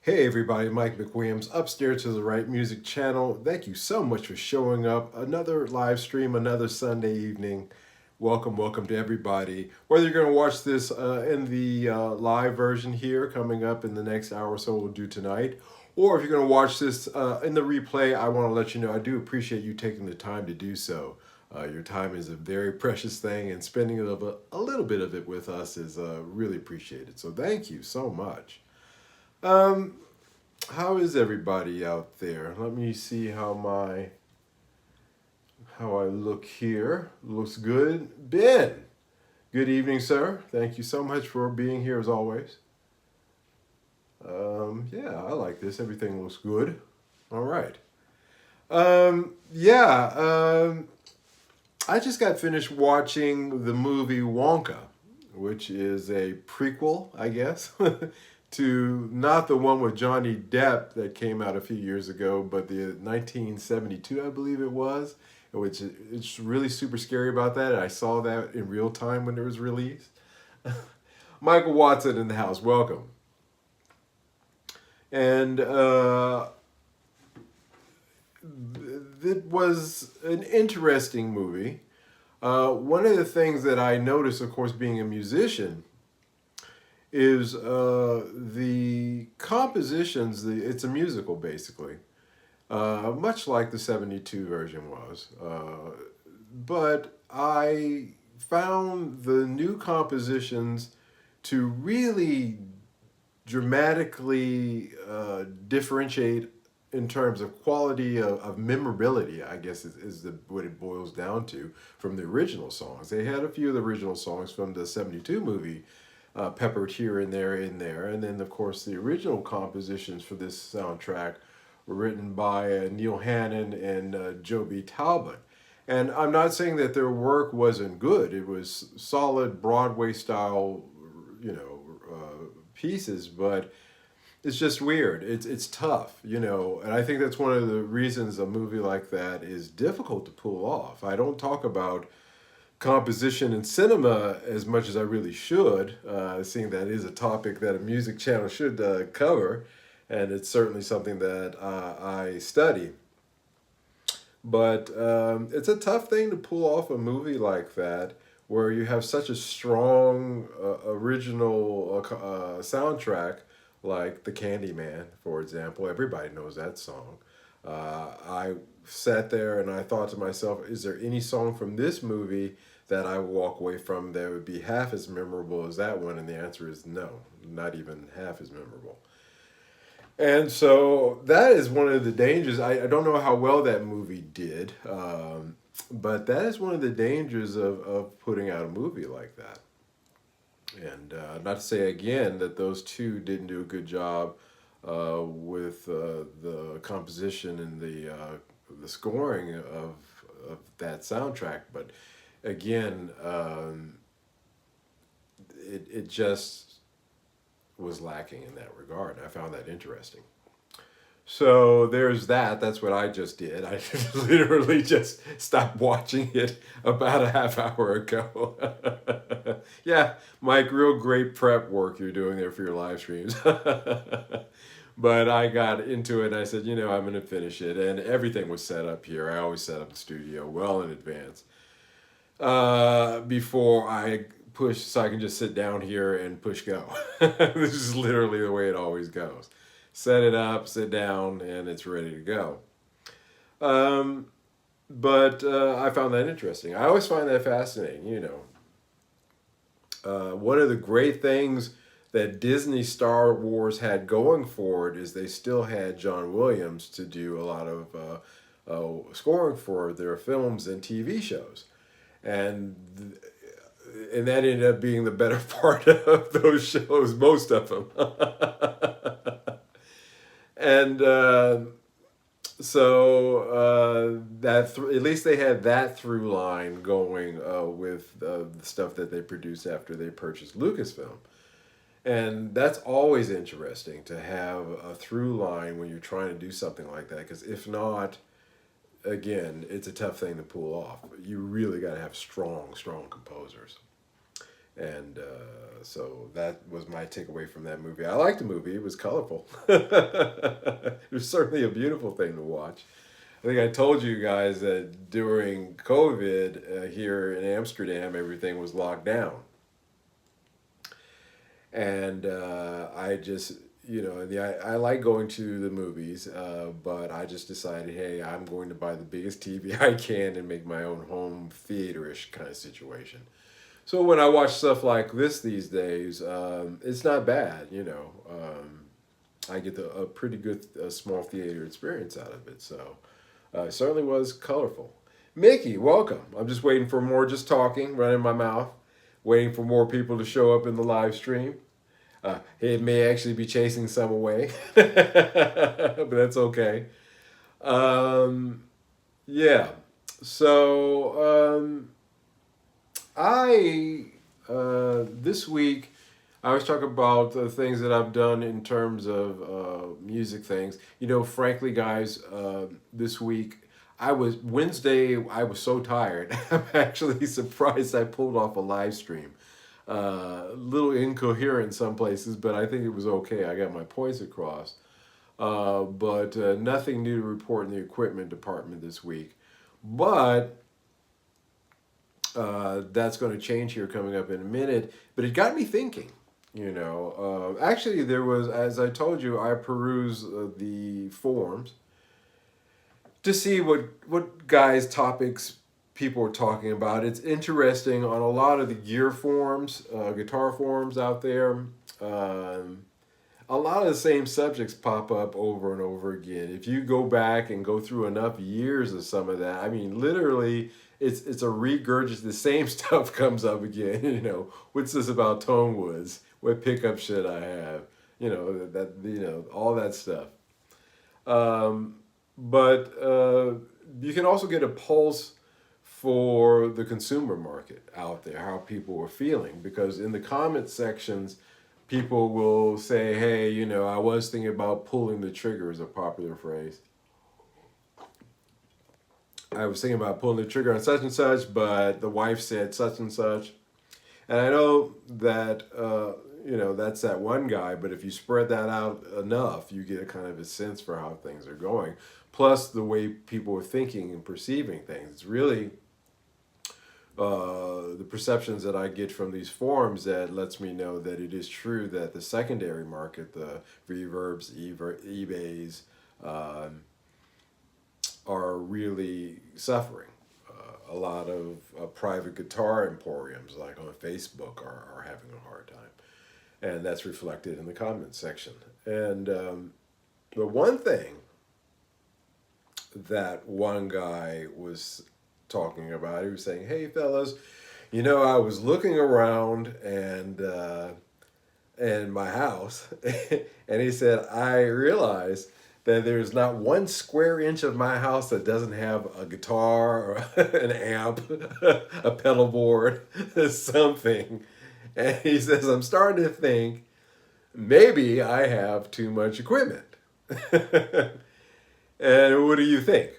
Hey everybody, Mike McWilliams, upstairs to the right music channel. Thank you so much for showing up. Another live stream, another Sunday evening. Welcome to everybody. Whether you're going to watch this in the live version here coming up in the next hour or so, we'll do tonight, or if you're going to watch this in the replay, I want to let you know I do appreciate you taking the time to do so. Your time is a very precious thing, and spending a little bit of it with us is really appreciated. So thank you so much. Um, how is everybody out there? Let me see how I look here. Looks good. Ben, good evening, sir. Thank you so much for being here as always. Yeah, I like this. Everything looks good. All right. Yeah. I just got finished watching the movie Wonka, which is a prequel, I guess, to not the one with Johnny Depp that came out a few years ago, but the 1972, I believe it was, which it's really super scary about that. I saw that in real time when it was released. Michael Watson in the house, welcome. And it was an interesting movie. One of the things that I noticed, of course, being a musician, is the compositions. It's a musical, basically, much like the '72 version was. But I found the new compositions to really dramatically differentiate in terms of quality of memorability, I guess is what it boils down to from the original songs. They had a few of the original songs from the '72 movie peppered here and there in there. And then, of course, the original compositions for this soundtrack were written by Neil Hannon and Joby Talbot. And I'm not saying that their work wasn't good. It was solid Broadway style, pieces, but it's just weird. It's tough, and I think that's one of the reasons a movie like that is difficult to pull off. I don't talk about composition in cinema as much as I really should, seeing that is a topic that a music channel should cover, and it's certainly something that I study. But it's a tough thing to pull off a movie like that where you have such a strong original soundtrack like The Candyman, for example. Everybody knows that song. I sat there and I thought to myself, is there any song from this movie that I would walk away from that would be half as memorable as that one? And the answer is no, not even half as memorable. And so that is one of the dangers. I don't know how well that movie did, but that is one of the dangers of putting out a movie like that. And not to say again that those two didn't do a good job with the composition and the scoring of that soundtrack, but again, it just was lacking in that regard. And I found that interesting. So there's that. That's what I just did. I literally just stopped watching it about a half hour ago. Yeah, Mike, real great prep work you're doing there for your live streams. But I got into it and I said, I'm going to finish it. And everything was set up here. I always set up the studio well in advance before I push, so I can just sit down here and push go. This is literally the way it always goes. Set it up, sit down, and it's ready to go. Um, but I found that interesting. I always find that fascinating. One of the great things that Disney Star Wars had going for it is they still had John Williams to do a lot of scoring for their films and TV shows. And and that ended up being the better part of those shows, most of them. And at least they had that through line going with the stuff that they produced after they purchased Lucasfilm. And that's always interesting to have a through line when you're trying to do something like that, because if not, again, it's a tough thing to pull off. You really got to have strong composers. And so that was my takeaway from that movie. I liked the movie. It was colorful. It was certainly a beautiful thing to watch. I think I told you guys that during COVID here in Amsterdam, everything was locked down. And I just, I like going to the movies, but I just decided, hey, I'm going to buy the biggest TV I can and make my own home theater-ish kind of situation. So when I watch stuff like this these days, it's not bad, I get a pretty good small theater experience out of it. So it certainly was colorful. Mickey, welcome. I'm just waiting for more just talking, running my mouth, waiting for more people to show up in the live stream. It may actually be chasing some away, but that's okay. Um, yeah. So I this week I was talking about the things that I've done in terms of music things. Frankly, guys, this week I was Wednesday. I was so tired. I'm actually surprised I pulled off a live stream. A little incoherent in some places, but I think it was okay. I got my points across. But nothing new to report in the equipment department this week. But that's going to change here coming up in a minute. But it got me thinking. Actually, there was, as I told you, I perused the forums to see what guys topics people are talking about. It's interesting on a lot of the gear forums, guitar forums out there. Um, a lot of the same subjects pop up over and over again. If you go back and go through enough years of some of that, I mean, literally, it's a regurgitate. The same stuff comes up again. What's this about tone woods? What pickup should I have? All that stuff. Um, but you can also get a pulse for the consumer market out there, how people are feeling, because in the comment sections people will say, hey, I was thinking about pulling the trigger, is a popular phrase. I was thinking about pulling the trigger on such and such, but the wife said such and such. And I know that, that's that one guy, but if you spread that out enough, you get a kind of a sense for how things are going. Plus, the way people are thinking and perceiving things. It's really the perceptions that I get from these forums that lets me know that it is true that the secondary market, the Reverbs, eBays, um, are really suffering. A lot of private guitar emporiums, like on Facebook, are having a hard time. And that's reflected in the comments section. And the one thing that one guy was talking about, he was saying, hey, fellas, I was looking around and my house, and he said, I realized that there's not one square inch of my house that doesn't have a guitar or an amp, a pedal board, something. And he says, I'm starting to think maybe I have too much equipment. And what do you think?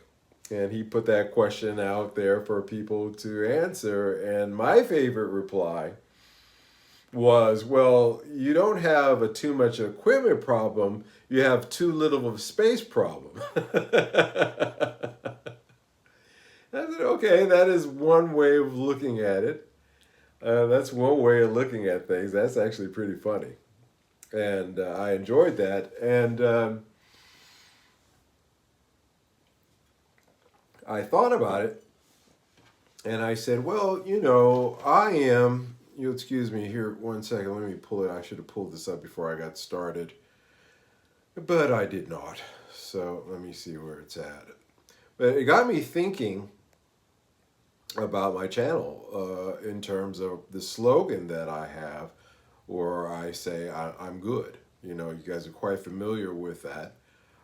And he put that question out there for people to answer. And my favorite reply was, well, you don't have a too much equipment problem, you have too little of a space problem. I said, okay, that is one way of looking at it. That's one way of looking at things. That's actually pretty funny. And I enjoyed that. And I thought about it. And I said, well, I am. You'll excuse me here 1 second. Let me pull it. I should have pulled this up before I got started. But I did not. So let me see where it's at. But it got me thinking about my channel in terms of the slogan that I have, where I say I'm good. You guys are quite familiar with that.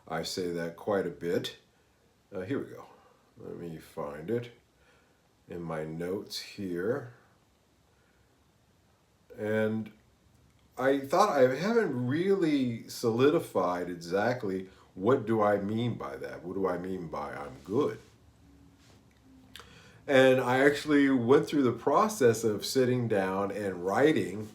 I say that quite a bit. Here we go. Let me find it in my notes here. And I thought I haven't really solidified exactly what do I mean by that. What do I mean by I'm good? And I actually went through the process of sitting down and writing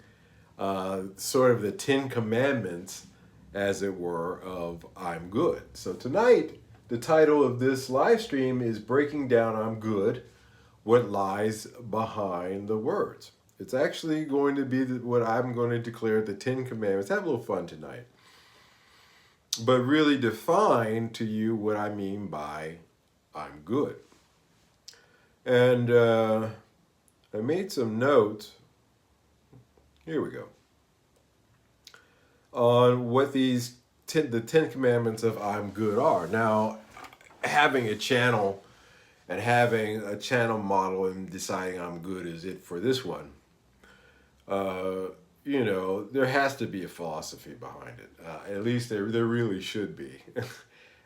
sort of the Ten Commandments, as it were, of I'm good. So tonight, the title of this live stream is Breaking Down I'm Good, What Lies Behind the Words. It's actually going to be what I'm going to declare the Ten Commandments. Have a little fun tonight. But really define to you what I mean by I'm good. And I made some notes. Here we go. On what the Ten Commandments of I'm good are. Now, having a channel and having a channel model and deciding I'm good is it for this one, there has to be a philosophy behind it. At least there really should be.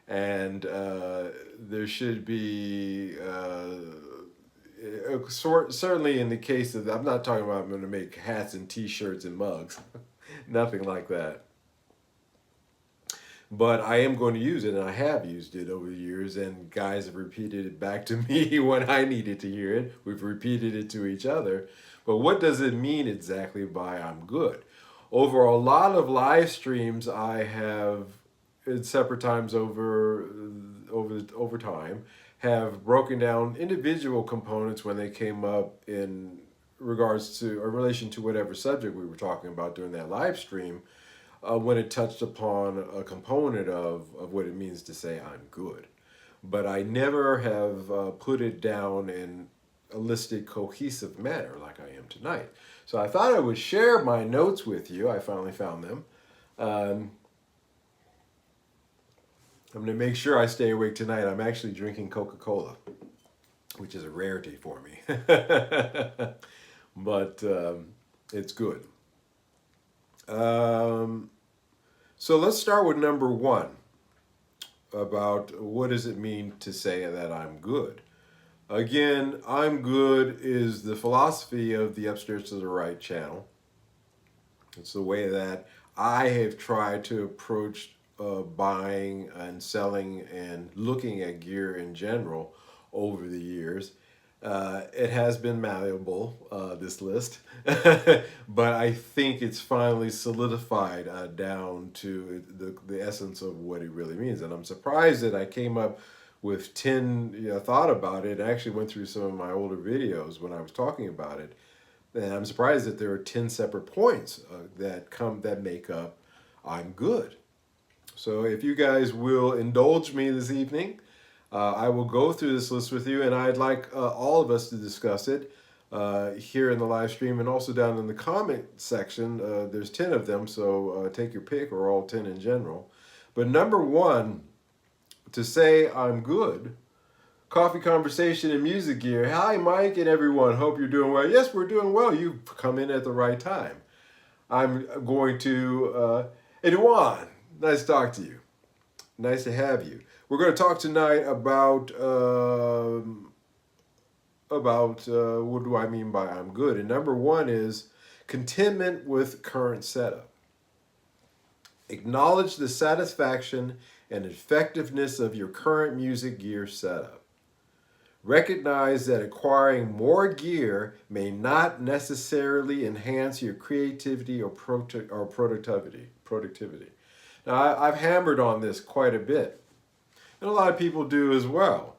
And there should be, certainly in the case of, I'm not talking about I'm going to make hats and t-shirts and mugs. Nothing like that. But I am going to use it, and I have used it over the years, and guys have repeated it back to me when I needed to hear it. We've repeated it to each other. But what does it mean exactly by I'm good? Over a lot of live streams I have, at separate times over time, have broken down individual components when they came up in regards to, or relation to whatever subject we were talking about during that live stream, when it touched upon a component of what it means to say I'm good. But I never have put it down in a listed cohesive manner like I am tonight. So I thought I would share my notes with you. I finally found them. I'm going to make sure I stay awake tonight. I'm actually drinking Coca-Cola, which is a rarity for me. But it's good. So let's start with number one, about what does it mean to say that I'm good. Again, I'm good is the philosophy of the Upstairs to the Right channel. It's the way that I have tried to approach buying and selling and looking at gear in general over the years. It has been malleable, this list, but I think it's finally solidified down to the essence of what it really means. And I'm surprised that I came up with 10, thought about it, I actually went through some of my older videos when I was talking about it, and I'm surprised that there are 10 separate points that make up I'm good. So if you guys will indulge me this evening, I will go through this list with you, and I'd like all of us to discuss it here in the live stream and also down in the comment section. There's 10 of them, so take your pick, or all 10 in general. But number one, to say I'm good, coffee conversation and music gear. Hi, Mike and everyone. Hope you're doing well. Yes, we're doing well. You've come in at the right time. I'm going to, Edouard, nice to talk to you. Nice to have you. We're going to talk tonight about what do I mean by I'm good. And number one is contentment with current setup. Acknowledge the satisfaction and effectiveness of your current music gear setup. Recognize that acquiring more gear may not necessarily enhance your creativity or productivity. Now, I've hammered on this quite a bit, and a lot of people do as well.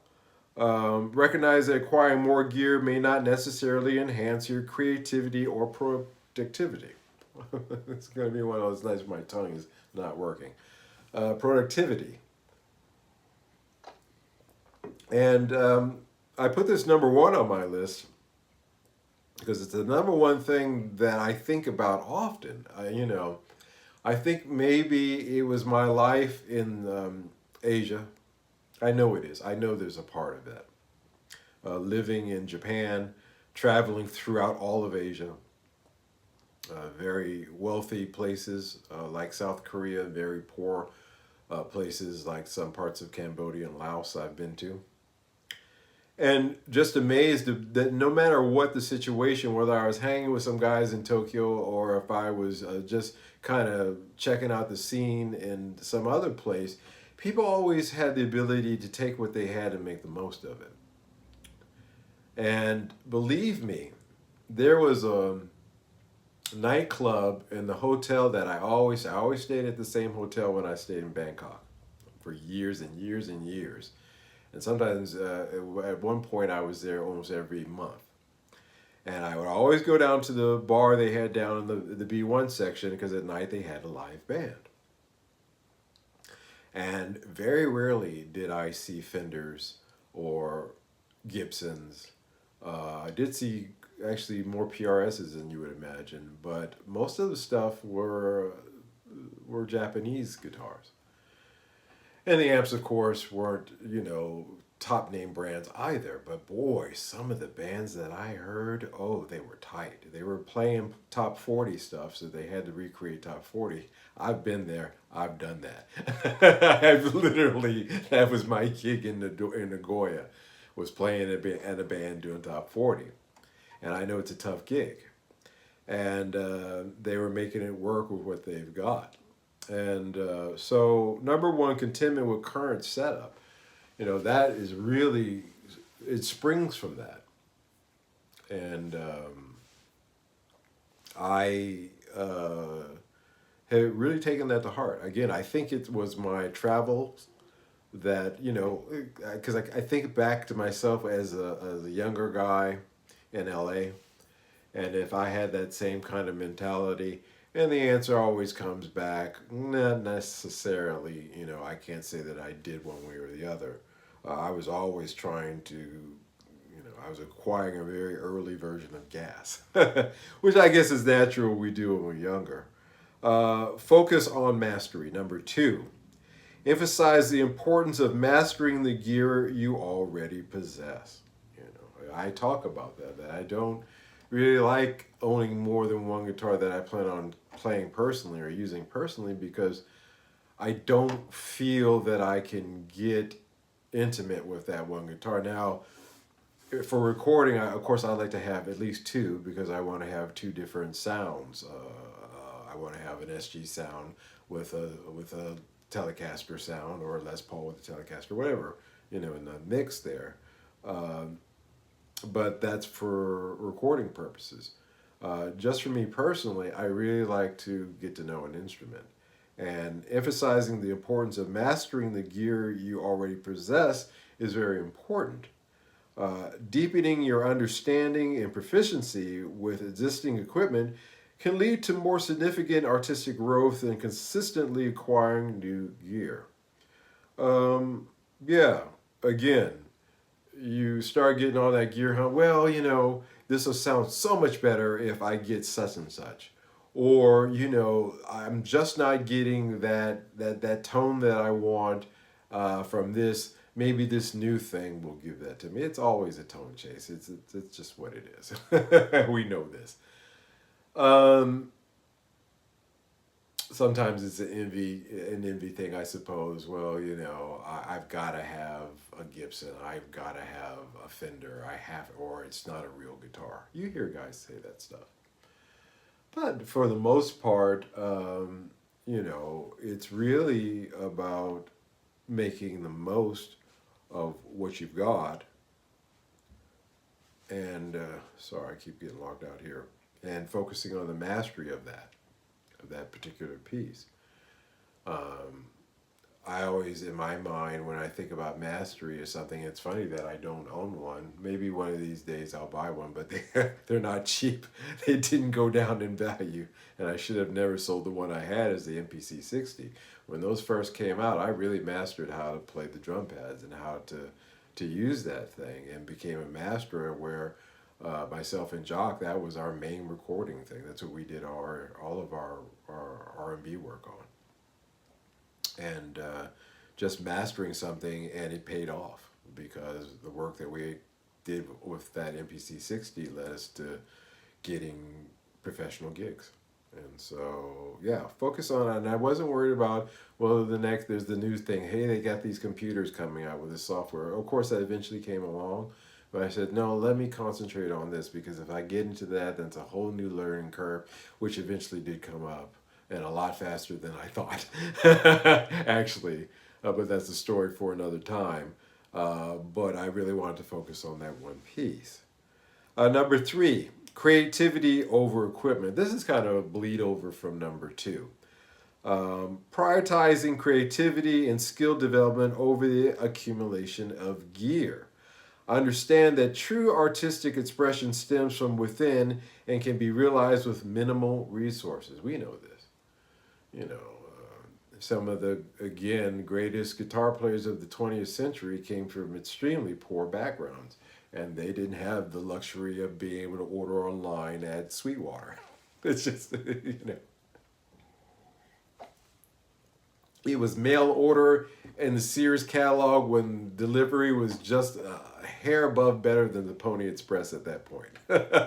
Recognize that acquiring more gear may not necessarily enhance your creativity or productivity. It's going to be one of those nights my tongue is not working. Productivity. And I put this number one on my list because it's the number one thing that I think about often. I think maybe it was my life in Asia. I know it is. I know there's a part of that. Living in Japan, traveling throughout all of Asia, very wealthy places like South Korea, very poor places like some parts of Cambodia and Laos I've been to. And just amazed that no matter what the situation, whether I was hanging with some guys in Tokyo or if I was just kind of checking out the scene in some other place, people always had the ability to take what they had and make the most of it. And believe me, there was a nightclub in the hotel that I always stayed at the same hotel when I stayed in Bangkok for years and years and years. And sometimes at one point I was there almost every month. And I would always go down to the bar they had down in the B1 section because at night they had a live band. And very rarely did I see Fenders or Gibsons. I did see actually more PRSs than you would imagine, but most of the stuff were Japanese guitars. And the amps, of course, weren't, top name brands either. But boy, some of the bands that I heard, oh, they were tight. They were playing top 40 stuff, so they had to recreate top 40. I've been there. I've done that. I've literally, that was my gig in Nagoya, was playing at a band doing top 40. And I know it's a tough gig. And they were making it work with what they've got. And so, number one, contentment with current setup. That is really, it springs from that. And I have really taken that to heart. Again, I think it was my travels that, because I think back to myself as a younger guy in LA. And if I had that same kind of mentality, and the answer always comes back, not necessarily, I can't say that I did one way or the other. I was always trying to, I was acquiring a very early version of gas, which I guess is natural we do when we're younger. Focus on mastery. Number two, emphasize the importance of mastering the gear you already possess. I talk about that I don't really like owning more than one guitar that I plan on playing personally or using personally because I don't feel that I can get intimate with that one guitar. Now, for recording, of course, I like to have at least two because I want to have two different sounds. I want to have an SG sound with a Telecaster sound or a Les Paul with a Telecaster, whatever, in the mix there. But that's for recording purposes. Just for me personally, I really like to get to know an instrument. And emphasizing the importance of mastering the gear you already possess is very important. Deepening your understanding and proficiency with existing equipment can lead to more significant artistic growth than consistently acquiring new gear. Yeah, again, you start getting all that gear hunt. Well, this will sound so much better if I get such and such. Or, I'm just not getting that tone that I want from this. Maybe this new thing will give that to me. It's always a tone chase. It's just what it is. We know this. Um, Sometimes it's an envy thing, I suppose. Well, I've got to have a Gibson. I've got to have a Fender. Or it's not a real guitar. You hear guys say that stuff. But for the most part, it's really about making the most of what you've got. And sorry, I keep getting locked out here. And focusing on the mastery of that particular piece. Um, I always, in my mind, when I think about mastery or something, it's funny that I don't own one. Maybe one of these days I'll buy one, but they're not cheap. They didn't go down in value, and I should have never sold the one I had as the MPC 60. When those first came out, I really mastered how to play the drum pads and how to use that thing, and became a master where myself and Jock, that was our main recording thing. That's what we did all of our R&B work on. And just mastering something, and it paid off because the work that we did with that MPC 60 led us to getting professional gigs. And so, yeah, focus on it. And I wasn't worried about, well, there's the new thing. Hey, they got these computers coming out with this software. Of course, that eventually came along. But I said, no, let me concentrate on this, because if I get into that, then it's a whole new learning curve, which eventually did come up, and a lot faster than I thought, actually. But that's a story for another time. But I really wanted to focus on that one piece. Number three, creativity over equipment. This is kind of a bleed over from number two. Prioritizing creativity and skill development over the accumulation of gear. Understand that true artistic expression stems from within and can be realized with minimal resources. We know this. You know, some of the, again, greatest guitar players of the 20th century came from extremely poor backgrounds, and they didn't have the luxury of being able to order online at Sweetwater. It's just, it was mail order in the Sears catalog when delivery was just a hair above better than the Pony Express at that point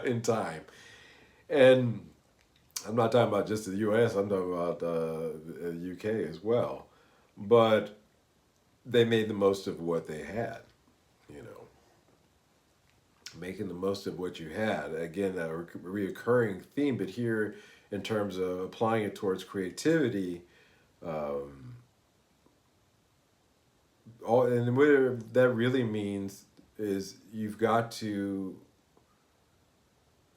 in time. And I'm not talking about just the U.S. I'm talking about the U.K. as well. But they made the most of what they had, you know. Making the most of what you had. Again, a reoccurring theme, but here in terms of applying it towards creativity, and what that really means is you've got to,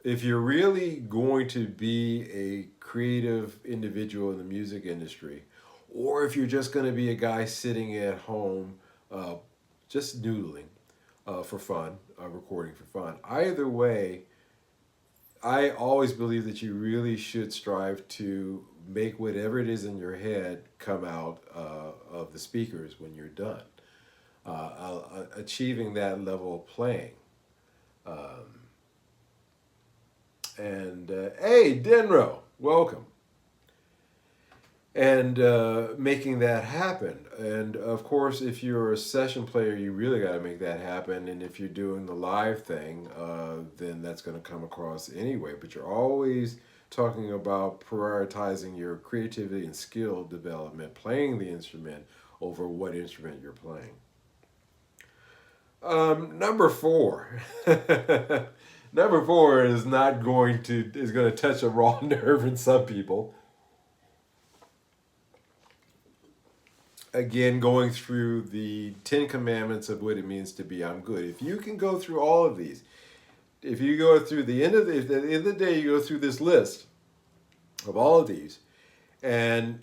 if you're really going to be a creative individual in the music industry, or if you're just going to be a guy sitting at home just noodling for fun, recording for fun, either way, I always believe that you really should strive to make whatever it is in your head come out of the speakers when you're done. Achieving that level of playing. And hey, Denro, welcome. And making that happen. And of course, if you're a session player, you really got to make that happen. And if you're doing the live thing, then that's going to come across anyway. But you're always talking about prioritizing your creativity and skill development, playing the instrument over what instrument you're playing. Number four. Number four is going to touch a raw nerve in some people. Again, going through the 10 commandments of what it means to be I'm good. If you can go through all of these, if you go through the end of the, at the end of the day, you go through this list of all of these, and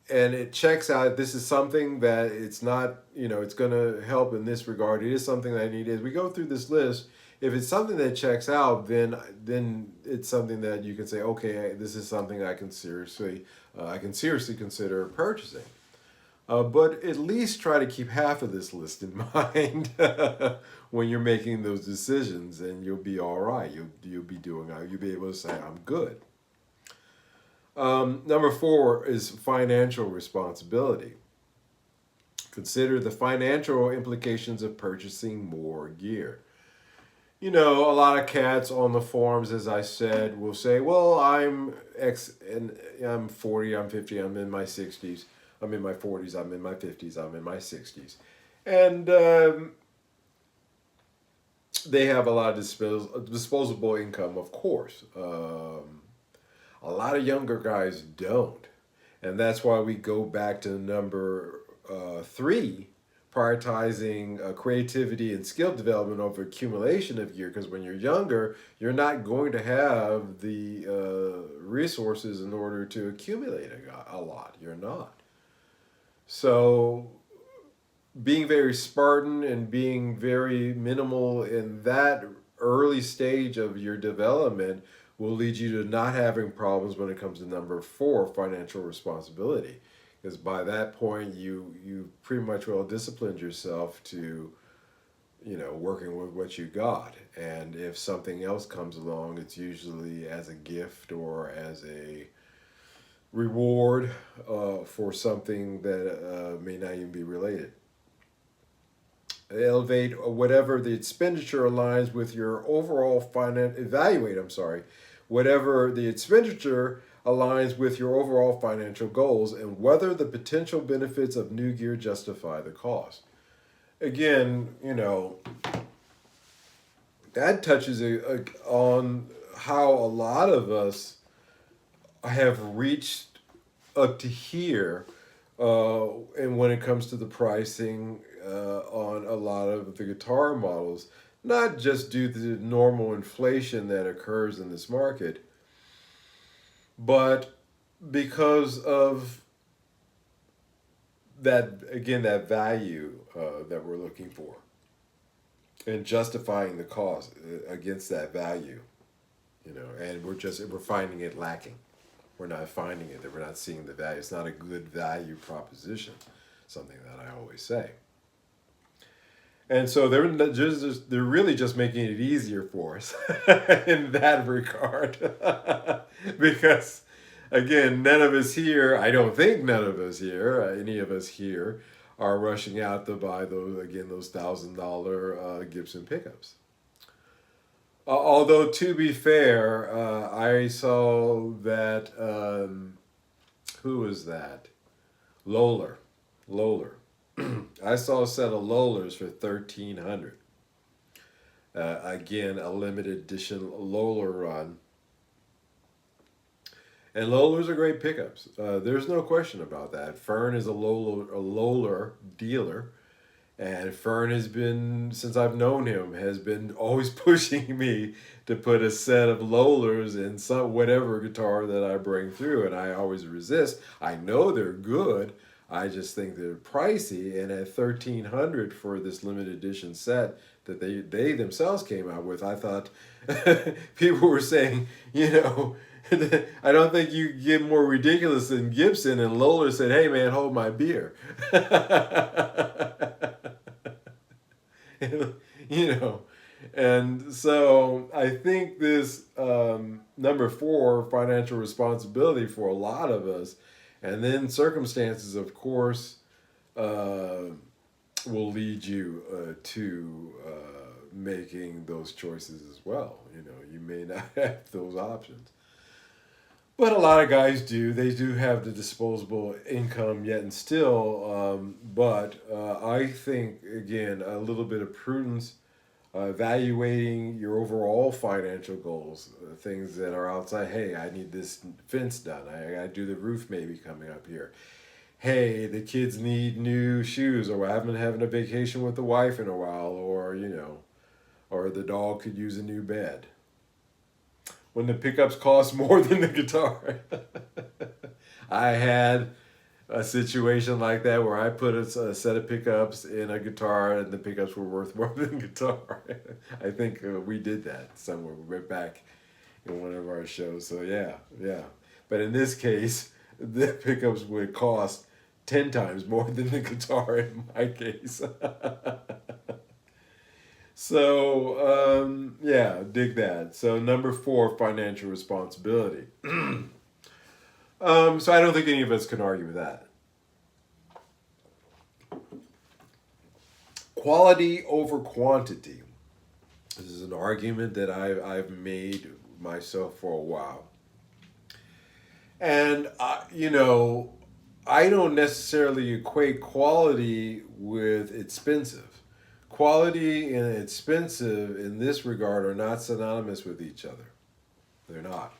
it checks out, this is something that it's not, it's going to help in this regard. It is something that I need. As we go through this list, if it's something that checks out, then it's something that you can say, okay, this is something I can seriously consider purchasing. But at least try to keep half of this list in mind when you're making those decisions, and you'll be all right. You'll be able to say, I'm good. Number four is financial responsibility. Consider the financial implications of purchasing more gear. A lot of cats on the forums, as I said, will say, well, I'm X and I'm 40, I'm 50, I'm in my 60s, I'm in my 40s, I'm in my 50s, I'm in my 60s. And they have a lot of disposable income, of course. A lot of younger guys don't. And that's why we go back to number three, prioritizing creativity and skill development over accumulation of gear. Because when you're younger, you're not going to have the resources in order to accumulate a lot. You're not. So being very Spartan and being very minimal in that early stage of your development will lead you to not having problems when it comes to number four, financial responsibility. Because by that point, you pretty much well disciplined yourself to, working with what you got. And if something else comes along, it's usually as a gift or as a reward for something that may not even be related. Elevate whatever the expenditure aligns with your overall whatever the expenditure aligns with your overall financial goals and whether the potential benefits of new gear justify the cost. Again, that touches on how a lot of us have reached up to here, and when it comes to the pricing on a lot of the guitar models, not just due to the normal inflation that occurs in this market, but because of that, again, that value that we're looking for, and justifying the cost against that value, and we're finding it lacking. We're not finding it, that we're not seeing the value. It's not a good value proposition, something that I always say. And so they're really just making it easier for us in that regard. Because, again, none of us here, I don't think none of us here, any of us here, are rushing out to buy those $1,000 Gibson pickups. Although, to be fair, I saw that, who was that? Loler. Loler. I saw a set of Lolers for 1,300. Again, a limited edition Loler run. And Lolers are great pickups. There's no question about that. Fern is a Loler dealer. And Fern has been, since I've known him, has been always pushing me to put a set of Lolers in whatever guitar that I bring through, and I always resist. I know they're good. I just think they're pricey, and at 1,300 for this limited edition set that they themselves came out with, I thought people were saying, I don't think you get more ridiculous than Gibson, and Loler said, "Hey man, hold my beer." you know and so I think this number 4, financial responsibility, for a lot of us, and then circumstances, of course, will lead you to making those choices as well. You may not have those options, but a lot of guys do. They do have the disposable income yet and still. But I think, again, a little bit of prudence, evaluating your overall financial goals, things that are outside. Hey, I need this fence done. I got to do the roof maybe coming up here. Hey, the kids need new shoes, or I haven't been having a vacation with the wife in a while, or the dog could use a new bed. When the pickups cost more than the guitar. I had a situation like that where I put a set of pickups in a guitar, and the pickups were worth more than the guitar. I think we did that somewhere. We went back in one of our shows. So yeah. But in this case, the pickups would cost 10 times more than the guitar in my case. So, dig that. So, number 4, financial responsibility. So, I don't think any of us can argue with that. Quality over quantity. This is an argument that I've made myself for a while. And, I don't necessarily equate quality with expensive. Quality and expensive in this regard are not synonymous with each other. They're not.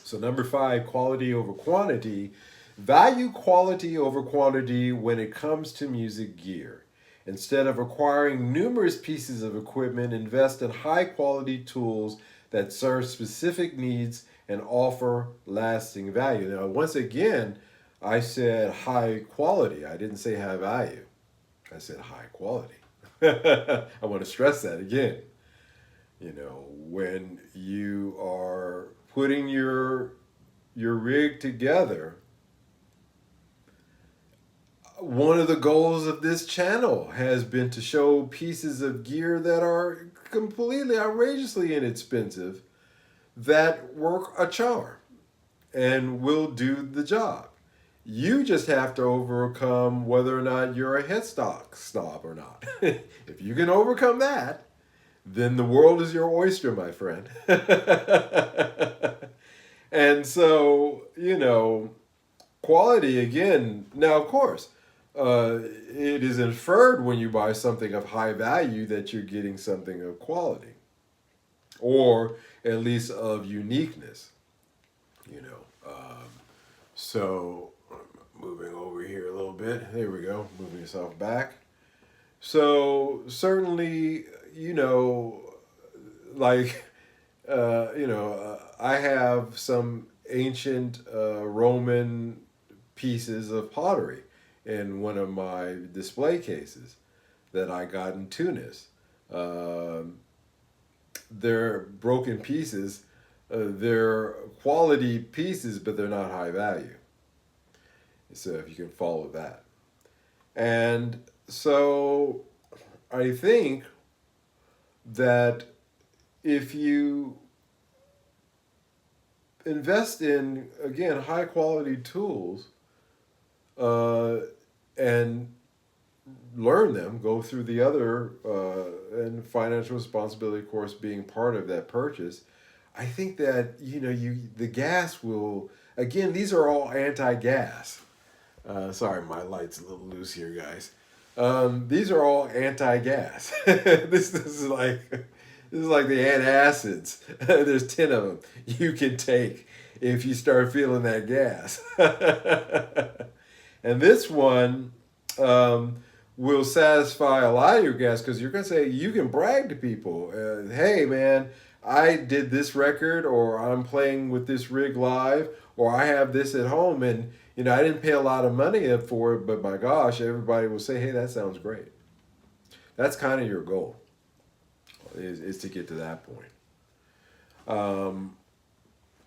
So number 5, quality over quantity. Value quality over quantity when it comes to music gear. Instead of acquiring numerous pieces of equipment, invest in high quality tools that serve specific needs and offer lasting value. Now, once again, I said high quality. I didn't say high value. I said high quality. I want to stress that again. When you are putting your rig together, one of the goals of this channel has been to show pieces of gear that are completely outrageously inexpensive, that work a charm and will do the job. You just have to overcome whether or not you're a headstock snob or not. If you can overcome that, then the world is your oyster, my friend. And so, quality, again, now, of course, it is inferred when you buy something of high value that you're getting something of quality, or at least of uniqueness, So, moving over here a little bit. There we go. Moving yourself back. So, certainly, you know, like, I have some ancient Roman pieces of pottery in one of my display cases that I got in Tunis. Um, they're broken pieces. They're quality pieces, but they're not high value. So if you can follow that. And so I think that if you invest in, again, high quality tools, uh, and learn them, go through the other, and financial responsibility, of course, being part of that purchase. I think that the gas will, again, these are all anti-gas. Sorry, my light's a little loose here, guys. These are all anti-gas. This is like the antacids. There's 10 of them you can take if you start feeling that gas. And this one, um, will satisfy a lot of your gas because you're gonna say you can brag to people. Hey, man, I did this record, or I'm playing with this rig live, or I have this at home, and I didn't pay a lot of money up for it, but my gosh, everybody will say, hey, that sounds great. That's kind of your goal, is to get to that point.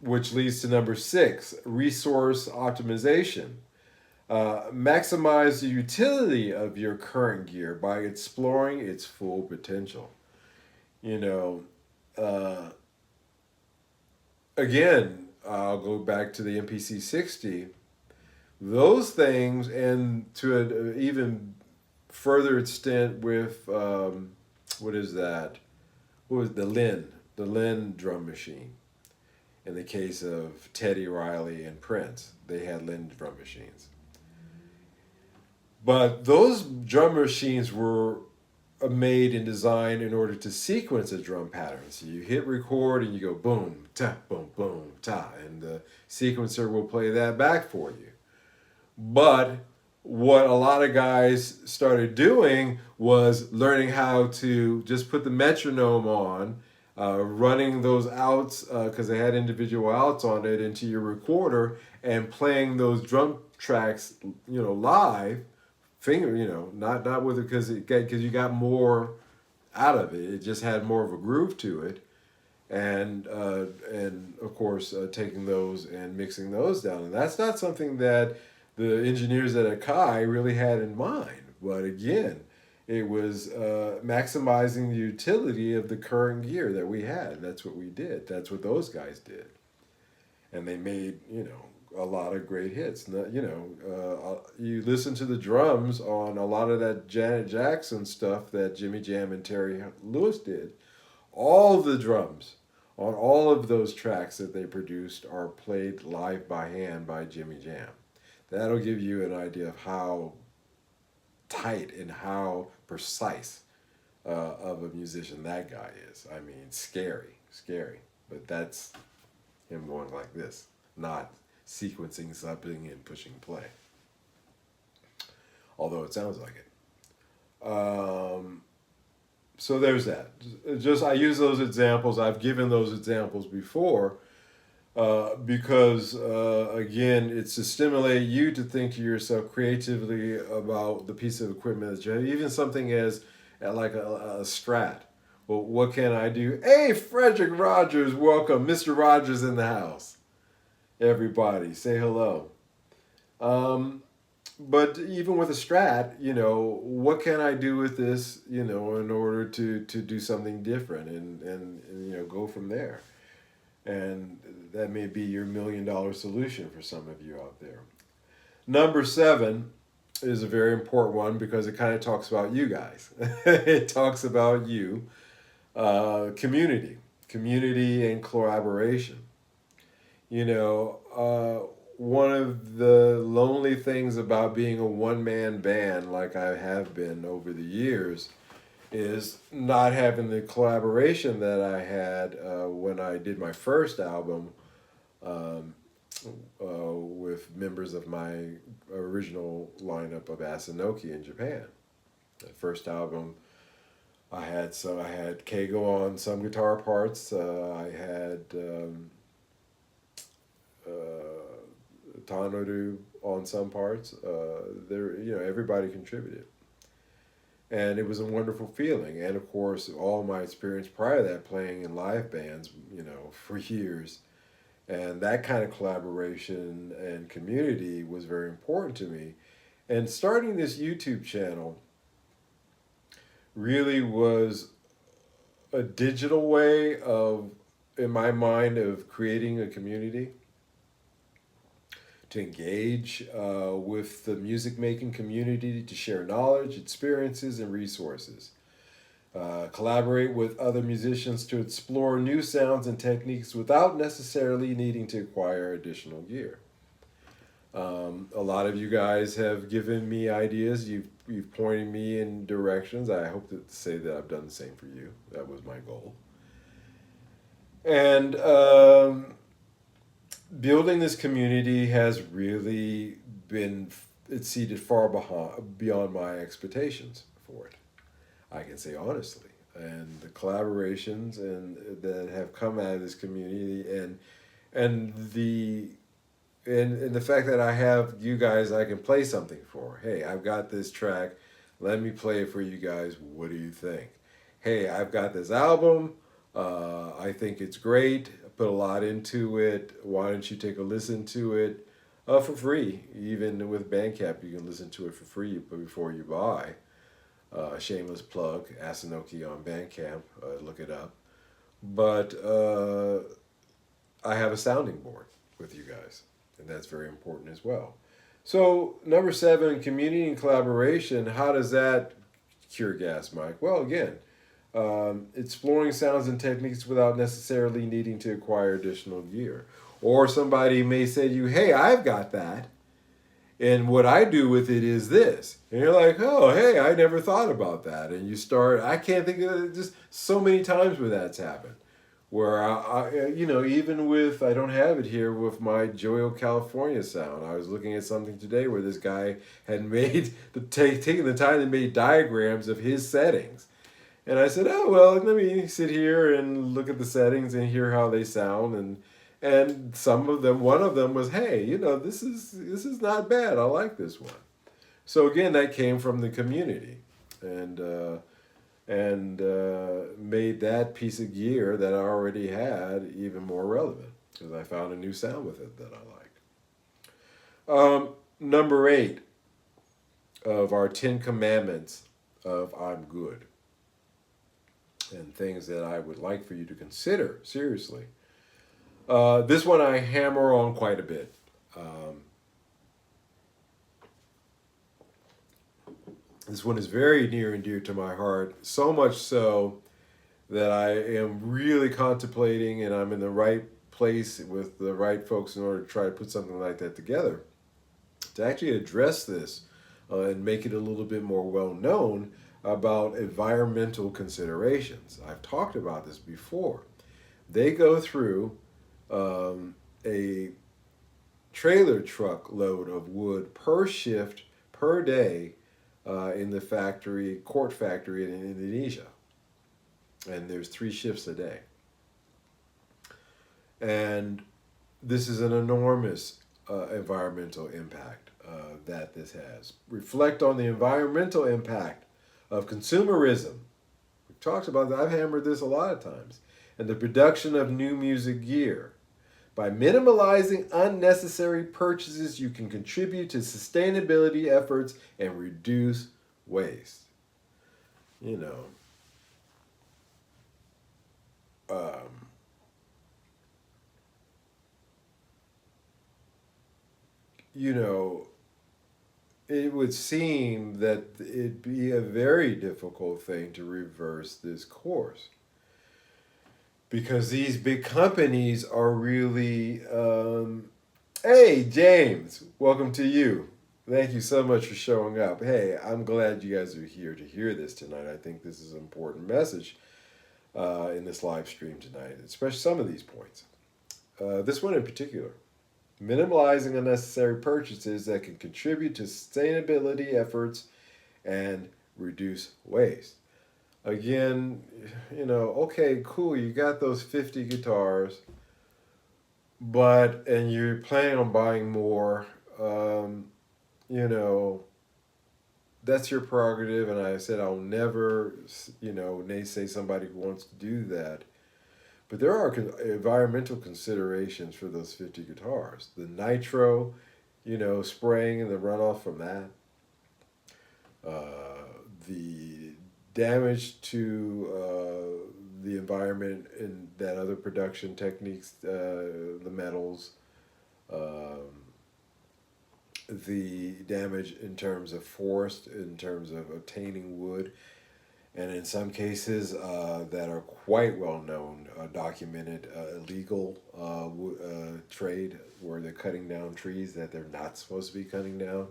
Which leads to number 6, resource optimization. Maximize the utility of your current gear by exploring its full potential. You know, uh, Again, I'll go back to the MPC 60. Those things, and to an even further extent with, what is that? What was the Lynn drum machine? In the case of Teddy Riley and Prince, they had Lynn drum machines. But those drum machines were made and designed in order to sequence a drum pattern. So you hit record and you go boom, ta, boom, boom, ta, and the sequencer will play that back for you. But what a lot of guys started doing was learning how to just put the metronome on, running those outs, because they had individual outs on it, into your recorder, and playing those drum tracks, live, not with it, because you got more out of it. It just had more of a groove to it, and of course, taking those and mixing those down, and that's not something that the engineers at Akai really had in mind. But again, it was maximizing the utility of the current gear that we had. That's what we did. That's what those guys did, and they made a lot of great hits. You listen to the drums on a lot of that Janet Jackson stuff that Jimmy Jam and Terry Lewis did. All the drums on all of those tracks that they produced are played live by hand by Jimmy Jam. That'll give you an idea of how tight and how precise of a musician that guy is. I mean, scary, scary. But that's him going like this, not sequencing something and pushing play. Although it sounds like it. So there's that. Just I use those examples. I've given those examples before. Because again, it's to stimulate you to think to yourself creatively about the piece of equipment that you have, even something as like a Strat. Well, what can I do? Hey, Frederick Rogers, welcome, Mr. Rogers in the house. Everybody, say hello. But even with a Strat, what can I do with this, in order to do something different and go from there. And that may be your $1 million solution for some of you out there. Number 7 is a very important one because it kind of talks about you guys. It talks about you, community and collaboration. One of the lonely things about being a one-man band, like I have been over the years, is not having the collaboration that I had when I did my first album with members of my original lineup of Asanoki in Japan. The first album I had Kago on some guitar parts. I had Tanoru on some parts. There, everybody contributed, and it was a wonderful feeling. And of course, all my experience prior to that, playing in live bands, for years, and that kind of collaboration and community was very important to me. And starting this YouTube channel really was a digital way of, in my mind, of creating a community to engage with the music making community, to share knowledge, experiences, and resources. Collaborate with other musicians to explore new sounds and techniques without necessarily needing to acquire additional gear. A lot of you guys have given me ideas. You've pointed me in directions. I hope to say that I've done the same for you. That was my goal. And building this community has really been exceeded far beyond my expectations for it. I can say honestly, and the collaborations and that have come out of this community, and the and the fact that I have you guys I can play something for. Hey, I've got this track. Let me play it for you guys. What do you think? Hey, I've got this album. I think it's great. I put a lot into it. Why don't you take a listen to it for free? Even with Bandcamp, you can listen to it for free before you buy. Shameless plug, Asanoki on Bandcamp. Look it up. But I have a sounding board with you guys, and that's very important as well. So, number 7, community and collaboration. How does that cure gas, Mike? Well, again, exploring sounds and techniques without necessarily needing to acquire additional gear. Or somebody may say to you, hey, I've got that. And what I do with it is this. And you're like, oh, hey, I never thought about that. And you start, I can't think of it, just so many times where that's happened. Where, even with, I don't have it here, with my Joyo California sound. I was looking at something today where this guy had made, taken the time to make diagrams of his settings. And I said, oh, well, let me sit here and look at the settings and hear how they sound. And some of them, one of them was, hey, this is not bad. I like this one. So again, that came from the community, and made that piece of gear that I already had even more relevant because I found a new sound with it that I like. Number 8 of our 10 commandments of I'm good, and things that I would like for you to consider seriously. This one I hammer on quite a bit. This one is very near and dear to my heart, so much so that I am really contemplating, and I'm in the right place with the right folks in order to try to put something like that together, to actually address this and make it a little bit more well known about environmental considerations. I've talked about this before. They go through a trailer truck load of wood per shift per day in the court factory in Indonesia. And there's 3 shifts a day. And this is an enormous environmental impact that this has. Reflect on the environmental impact of consumerism. We've talked about that. I've hammered this a lot of times. And the production of new music gear. By minimalizing unnecessary purchases, you can contribute to sustainability efforts and reduce waste. It would seem that it'd be a very difficult thing to reverse this course. Because these big companies are really, hey, James, welcome to you. Thank you so much for showing up. Hey, I'm glad you guys are here to hear this tonight. I think this is an important message in this live stream tonight, especially some of these points. This one in particular. Minimalizing unnecessary purchases that can contribute to sustainability efforts and reduce waste. Again, okay, cool, you got those 50 guitars, and you're planning on buying more. Um, you know, that's your prerogative, and I said I'll never, naysay somebody who wants to do that. But there are environmental considerations for those 50 guitars. The nitro, spraying and the runoff from that, the damage to the environment and that other production techniques, the metals, um, the damage in terms of forest, in terms of obtaining wood, and in some cases that are quite well known, documented illegal trade where they're cutting down trees that they're not supposed to be cutting down,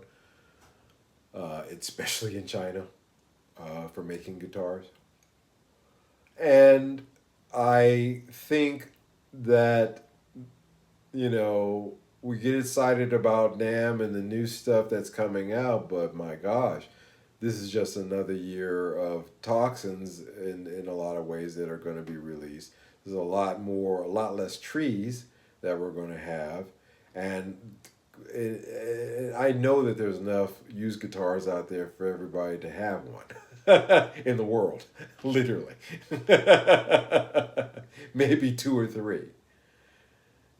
especially in China, for making guitars. And I think that, we get excited about NAM and the new stuff that's coming out, but my gosh, this is just another year of toxins in a lot of ways that are going to be released. There's a lot less trees that we're going to have. And I know that there's enough used guitars out there for everybody to have one in the world, literally. Maybe two or three.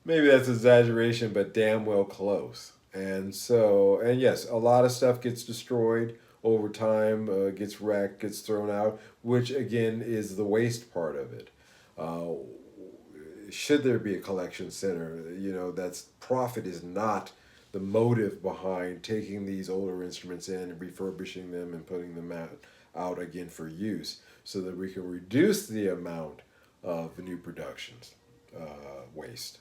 Maybe that's exaggeration, but damn well close. And yes, a lot of stuff gets destroyed over time, gets wrecked, gets thrown out, which again is the waste part of it. Uh, should there be a collection center, that's profit is not the motive behind taking these older instruments in and refurbishing them and putting them out again for use so that we can reduce the amount of new productions waste.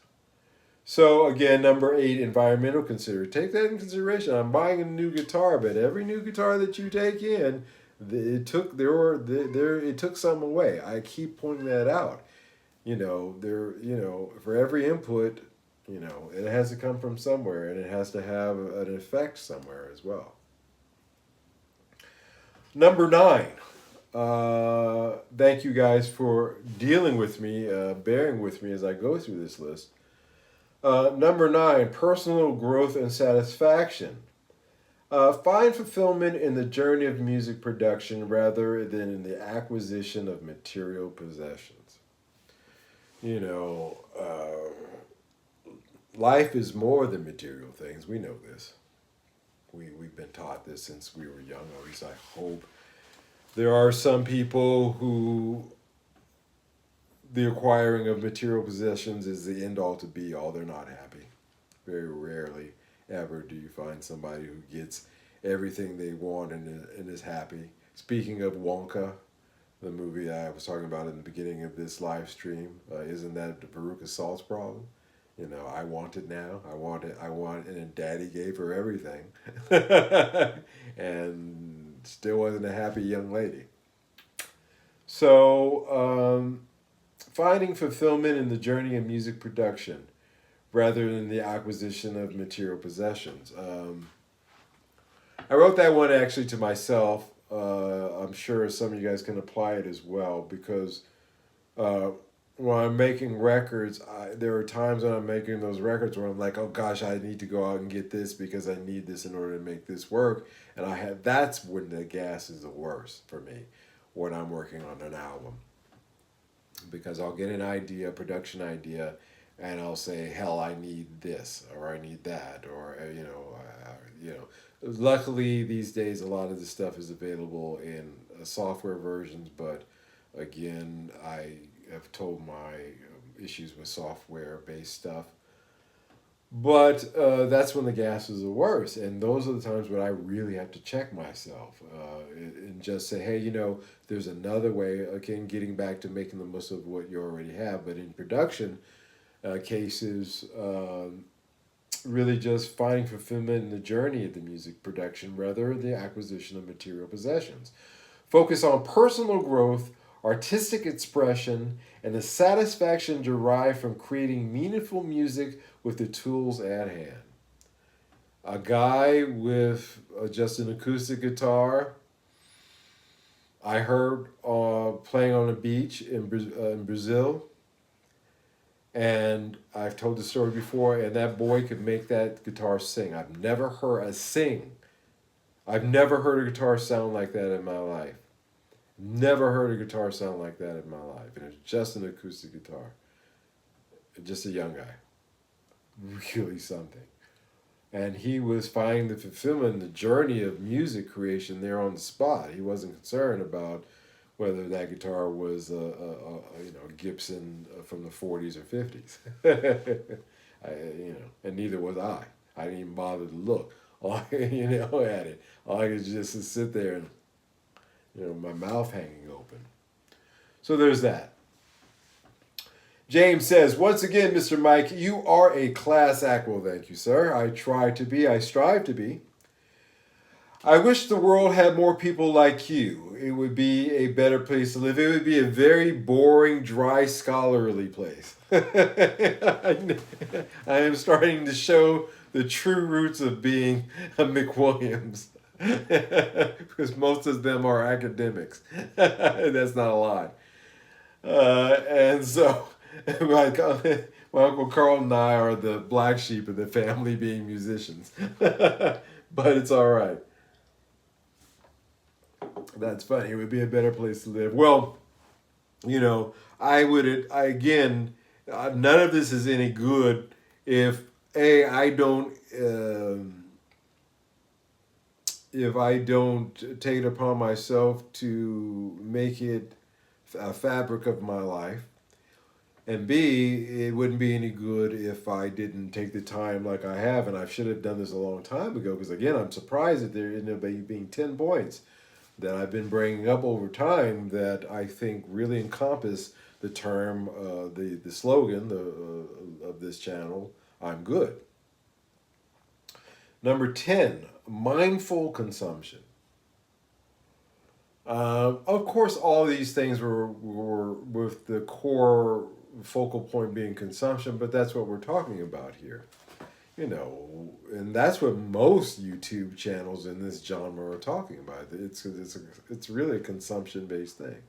So again, number 8, environmental consider. Take that in consideration. I'm buying a new guitar, but every new guitar that you take in, it took some away. I keep pointing that out. For every input, it has to come from somewhere, and it has to have an effect somewhere as well. Number 9. Thank you guys for dealing with me, bearing with me as I go through this list. Number 9, personal growth and satisfaction. Find fulfillment in the journey of music production rather than in the acquisition of material possessions. Life is more than material things. We know this. We've been taught this since we were young, or at least I hope. There are some people who the acquiring of material possessions is the end all to be all. They're not happy. Very rarely ever do you find somebody who gets everything they want and is happy. Speaking of Wonka, the movie I was talking about in the beginning of this live stream, isn't that Veruca Salt's problem? I want it now. I want it. And then Daddy gave her everything, and still wasn't a happy young lady. So, finding fulfillment in the journey of music production rather than the acquisition of material possessions. I wrote that one actually to myself. I'm sure some of you guys can apply it as well because when I'm making records, there are times when I'm making those records where I'm like, oh gosh, I need to go out and get this because I need this in order to make this work. And that's when the gas is the worst for me when I'm working on an album. Because I'll get an idea, a production idea, and I'll say, hell, I need this or I need that or Luckily, these days, a lot of this stuff is available in software versions, but again, I have told my issues with software-based stuff. But that's when the gas is the worst, and those are the times when I really have to check myself and just say, hey, there's another way. Again, getting back to making the most of what you already have, but in production cases, really just finding fulfillment in the journey of the music production rather than the acquisition of material possessions. Focus on personal growth, artistic expression, and the satisfaction derived from creating meaningful music with the tools at hand. A guy with just an acoustic guitar, I heard playing on a beach in Brazil, and I've told the story before, and that boy could make that guitar sing. I've never heard a sing. I've never heard a guitar sound like that in my life. Never heard a guitar sound like that in my life. And it's just an acoustic guitar. Just a young guy. Really something. And he was finding the fulfillment, the journey of music creation there on the spot. He wasn't concerned about whether that guitar was a Gibson from the 40s or 50s. And neither was I. I didn't even bother to look. All I, at it. All I could just sit there and, my mouth hanging open. So there's that. James says, once again, Mr. Mike, you are a class act. Well, thank you, sir. I try to be. I strive to be. I wish the world had more people like you. It would be a better place to live. It would be a very boring, dry, scholarly place. I am starting to show the true roots of being a McWilliams. Because most of them are academics. That's not a lie. And so my Uncle Carl and I are the black sheep of the family, being musicians. But it's all right. That's funny. It would be a better place to live. Well, none of this is any good if I don't take it upon myself to make it a fabric of my life, and B, it wouldn't be any good if I didn't take the time like I have, and I should have done this a long time ago, because again, I'm surprised that there ended up being 10 points that I've been bringing up over time that I think really encompass the term, the slogan of this channel, I'm good. Number 10, mindful consumption. Of course, all these things were with the core focal point being consumption, but that's what we're talking about here. And that's what most YouTube channels in this genre are talking about. It's really a consumption-based thing,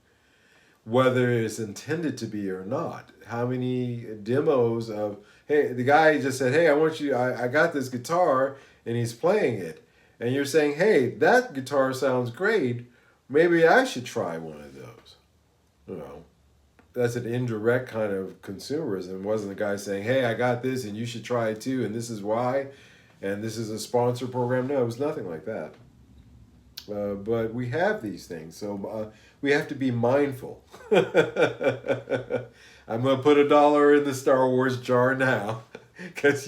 whether it's intended to be or not. How many demos of, hey, the guy just said, hey, I got this guitar, and he's playing it, and you're saying, hey, that guitar sounds great, maybe I should try one of those. That's an indirect kind of consumerism. It wasn't the guy saying, hey, I got this and you should try it too, and this is why, and this is a sponsor program. No, it was nothing like that. But we have these things, so we have to be mindful. I'm going to put $1 in the Star Wars jar now, because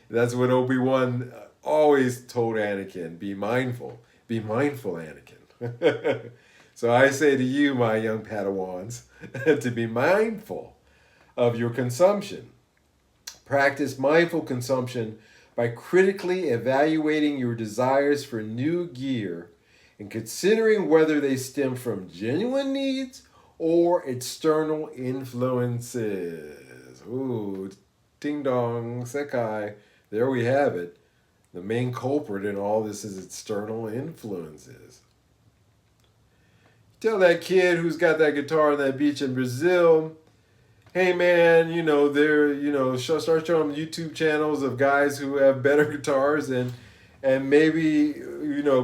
that's what Obi-Wan always told Anakin, be mindful. Be mindful, Anakin. So I say to you, my young Padawans, to be mindful of your consumption. Practice mindful consumption by critically evaluating your desires for new gear and considering whether they stem from genuine needs or external influences. Ooh, ding dong, sekai. There we have it. The main culprit in all this is external influences. Tell that kid who's got that guitar on that beach in Brazil, hey man, start showing them YouTube channels of guys who have better guitars, and maybe,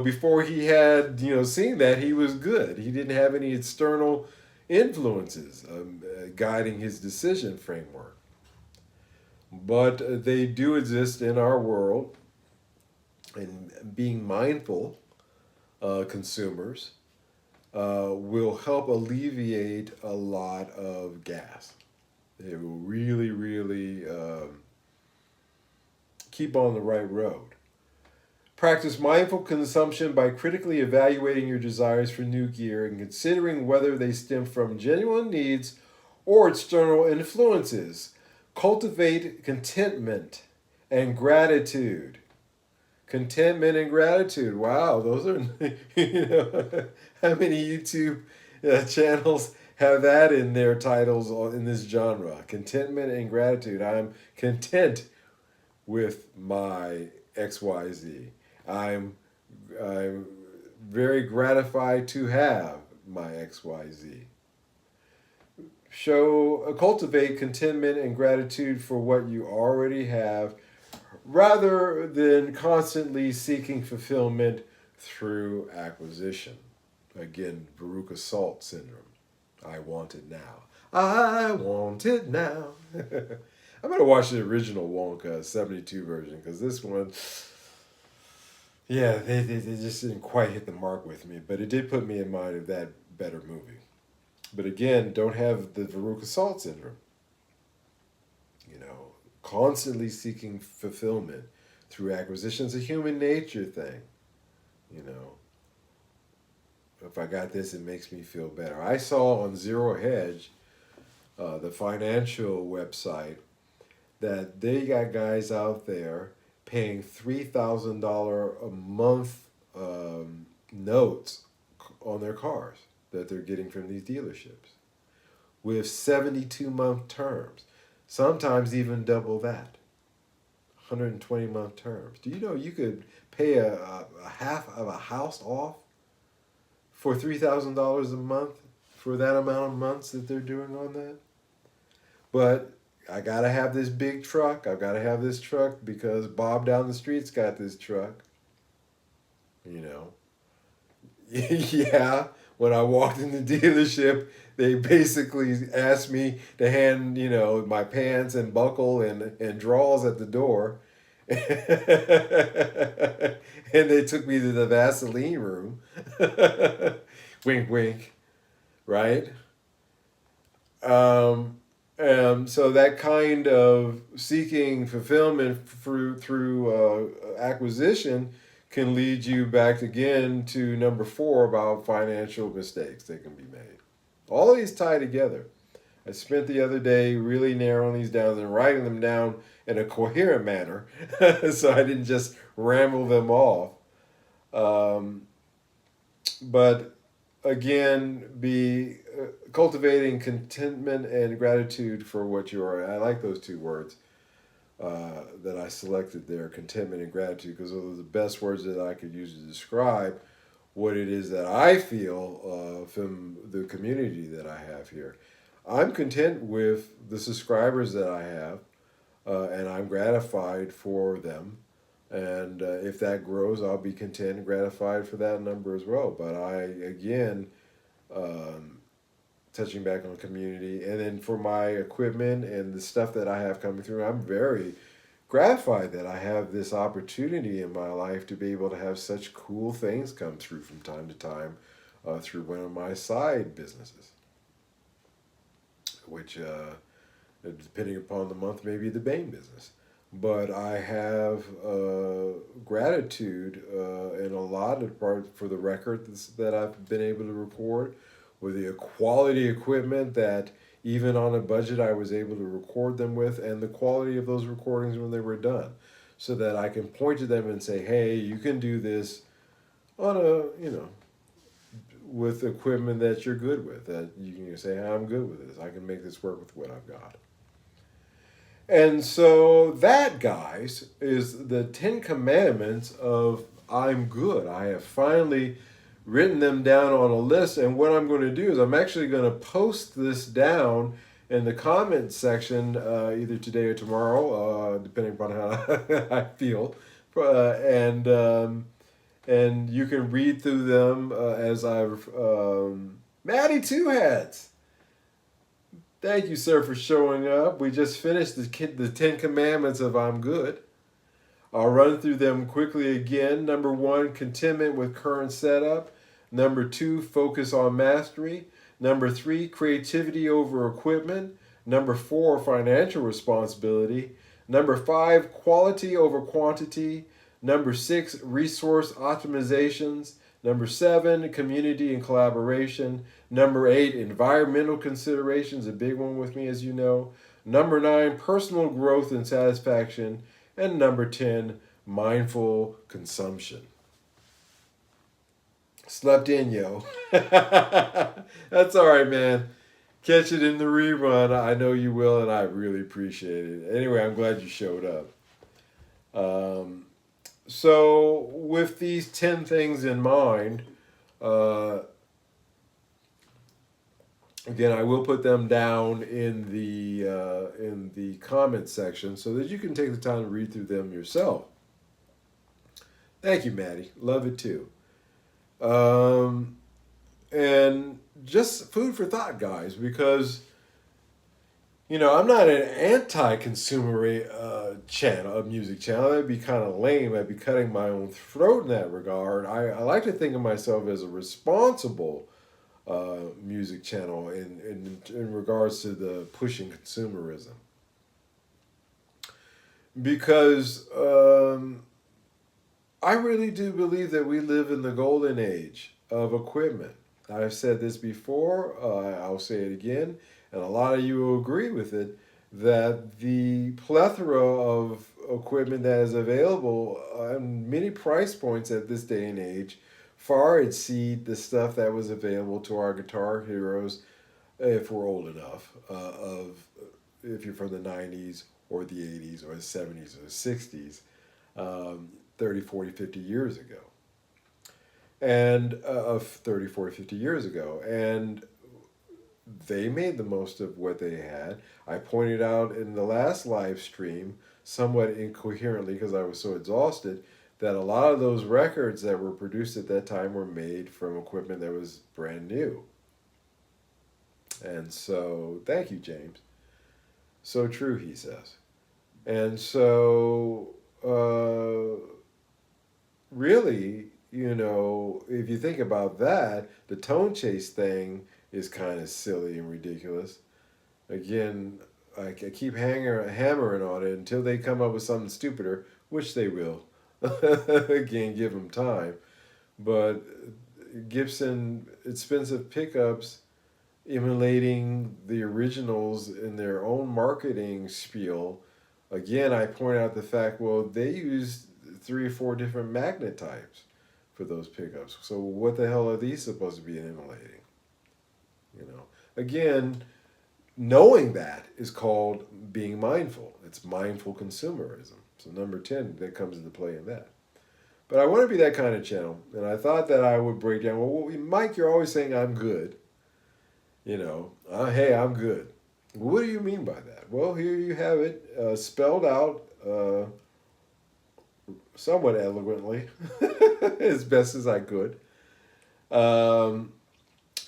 before he had, seen that, he was good. He didn't have any external influences guiding his decision framework. But they do exist in our world, and being mindful consumers will help alleviate a lot of gas. It will really, really keep on the right road. Practice mindful consumption by critically evaluating your desires for new gear and considering whether they stem from genuine needs or external influences. Cultivate contentment and gratitude. Contentment and gratitude. Wow, those are, how many YouTube channels have that in their titles in this genre? Contentment and gratitude. I'm content with my XYZ. I'm very gratified to have my XYZ. Cultivate contentment and gratitude for what you already have rather than constantly seeking fulfillment through acquisition. Again, Veruca Salt syndrome. I want it now. I want it now. I'm going to watch the original Wonka 72 version because this one, yeah, they just didn't quite hit the mark with me, but it did put me in mind of that better movie. But again, don't have the Veruca Salt syndrome. You know, constantly seeking fulfillment through acquisition is a human nature thing. You know, if I got this, it makes me feel better. I saw on Zero Hedge, the financial website, that they got guys out there paying $3,000 a month notes on their cars that they're getting from these dealerships with 72-month terms, sometimes even double that, 120-month terms. Do you know you could pay a half of a house off for $3,000 a month for that amount of months that they're doing on that? But I gotta have this big truck. I've gotta have this truck because Bob down the street's got this truck. You know. Yeah. When I walked in the dealership, they basically asked me to hand, my pants and buckle and drawers at the door. And they took me to the Vaseline room. Wink, wink. Right? So that kind of seeking fulfillment through acquisition can lead you back again to number 4 about financial mistakes that can be made. All of these tie together. I spent the other day really narrowing these down and writing them down in a coherent manner so I didn't just ramble them off. But again, be cultivating contentment and gratitude for what you are. I like those 2 words that I selected there, contentment and gratitude, because those are the best words that I could use to describe what it is that I feel from the community that I have here. I'm content with the subscribers that I have, and I'm gratified for them. And if that grows, I'll be content and gratified for that number as well. But again, touching back on community, and then for my equipment and the stuff that I have coming through, I'm very gratified that I have this opportunity in my life to be able to have such cool things come through from time to time through one of my side businesses, which, depending upon the month, may be the Bain business. But I have gratitude in a lot of part for the records that I've been able to record, with the quality equipment that even on a budget I was able to record them with, and the quality of those recordings when they were done, so that I can point to them and say, hey, you can do this on with equipment that you're good with, that you can say, hey, I'm good with this. I can make this work with what I've got. And so that, guys, is the 10 commandments of I'm good. I have finally written them down on a list, and what I'm going to do is I'm actually going to post this down in the comment section either today or tomorrow, depending upon how I feel, and you can read through them as I've Maddie Two Hats. Thank you, sir, for showing up. We just finished the 10 commandments of I'm good. I'll run through them quickly again. Number 1, contentment with current setup. Number 2, focus on mastery. Number 3, creativity over equipment. Number 4, financial responsibility. Number 5, quality over quantity. Number 6, resource optimizations. Number 7, community and collaboration. Number 8, environmental considerations, a big one with me, as you know. Number 9, personal growth and satisfaction. And number 10, mindful consumption. Slept in, yo. That's all right, man. Catch it in the rerun. I know you will, and I really appreciate it. Anyway, I'm glad you showed up. So with these 10 things in mind, Uh, Again, I will put them down in the comment section so that you can take the time to read through them yourself. Thank you, Maddie. Love it too. Um, and just food for thought, guys, because I'm not an anti-consumer channel, a music channel. That'd be kind of lame. I'd be cutting my own throat in that regard. I like to think of myself as a responsible music channel in regards to the pushing consumerism. Because I really do believe that we live in the golden age of equipment. I've said this before, I'll say it again, and a lot of you will agree with it, that the plethora of equipment that is available on many price points at this day and age far exceed the stuff that was available to our guitar heroes, if we're old enough, of if you're from the 90s or the 80s or the 70s or the 60s, 30, 40, 50 years ago. And of 30, 40, 50 years ago. And they made the most of what they had. I pointed out in the last live stream, somewhat incoherently because I was so exhausted, that a lot of those records that were produced at that time were made from equipment that was brand new. And so, thank you, James. So true, he says. And so, really, if you think about that, the tone chase thing is kind of silly and ridiculous. Again, I keep hammering on it until they come up with something stupider, which they will. Again, give them time. But Gibson expensive pickups emulating the originals in their own marketing spiel. Again, I point out the fact, well, they used 3 or 4 different magnet types for those pickups. So what the hell are these supposed to be emulating? Again, knowing that is called being mindful. It's mindful consumerism. So number 10, that comes into play in that. But I want to be that kind of channel, and I thought that I would break down. Well, Mike, you're always saying I'm good. Hey, I'm good. What do you mean by that? Well, here you have it, spelled out somewhat eloquently, as best as I could. Um,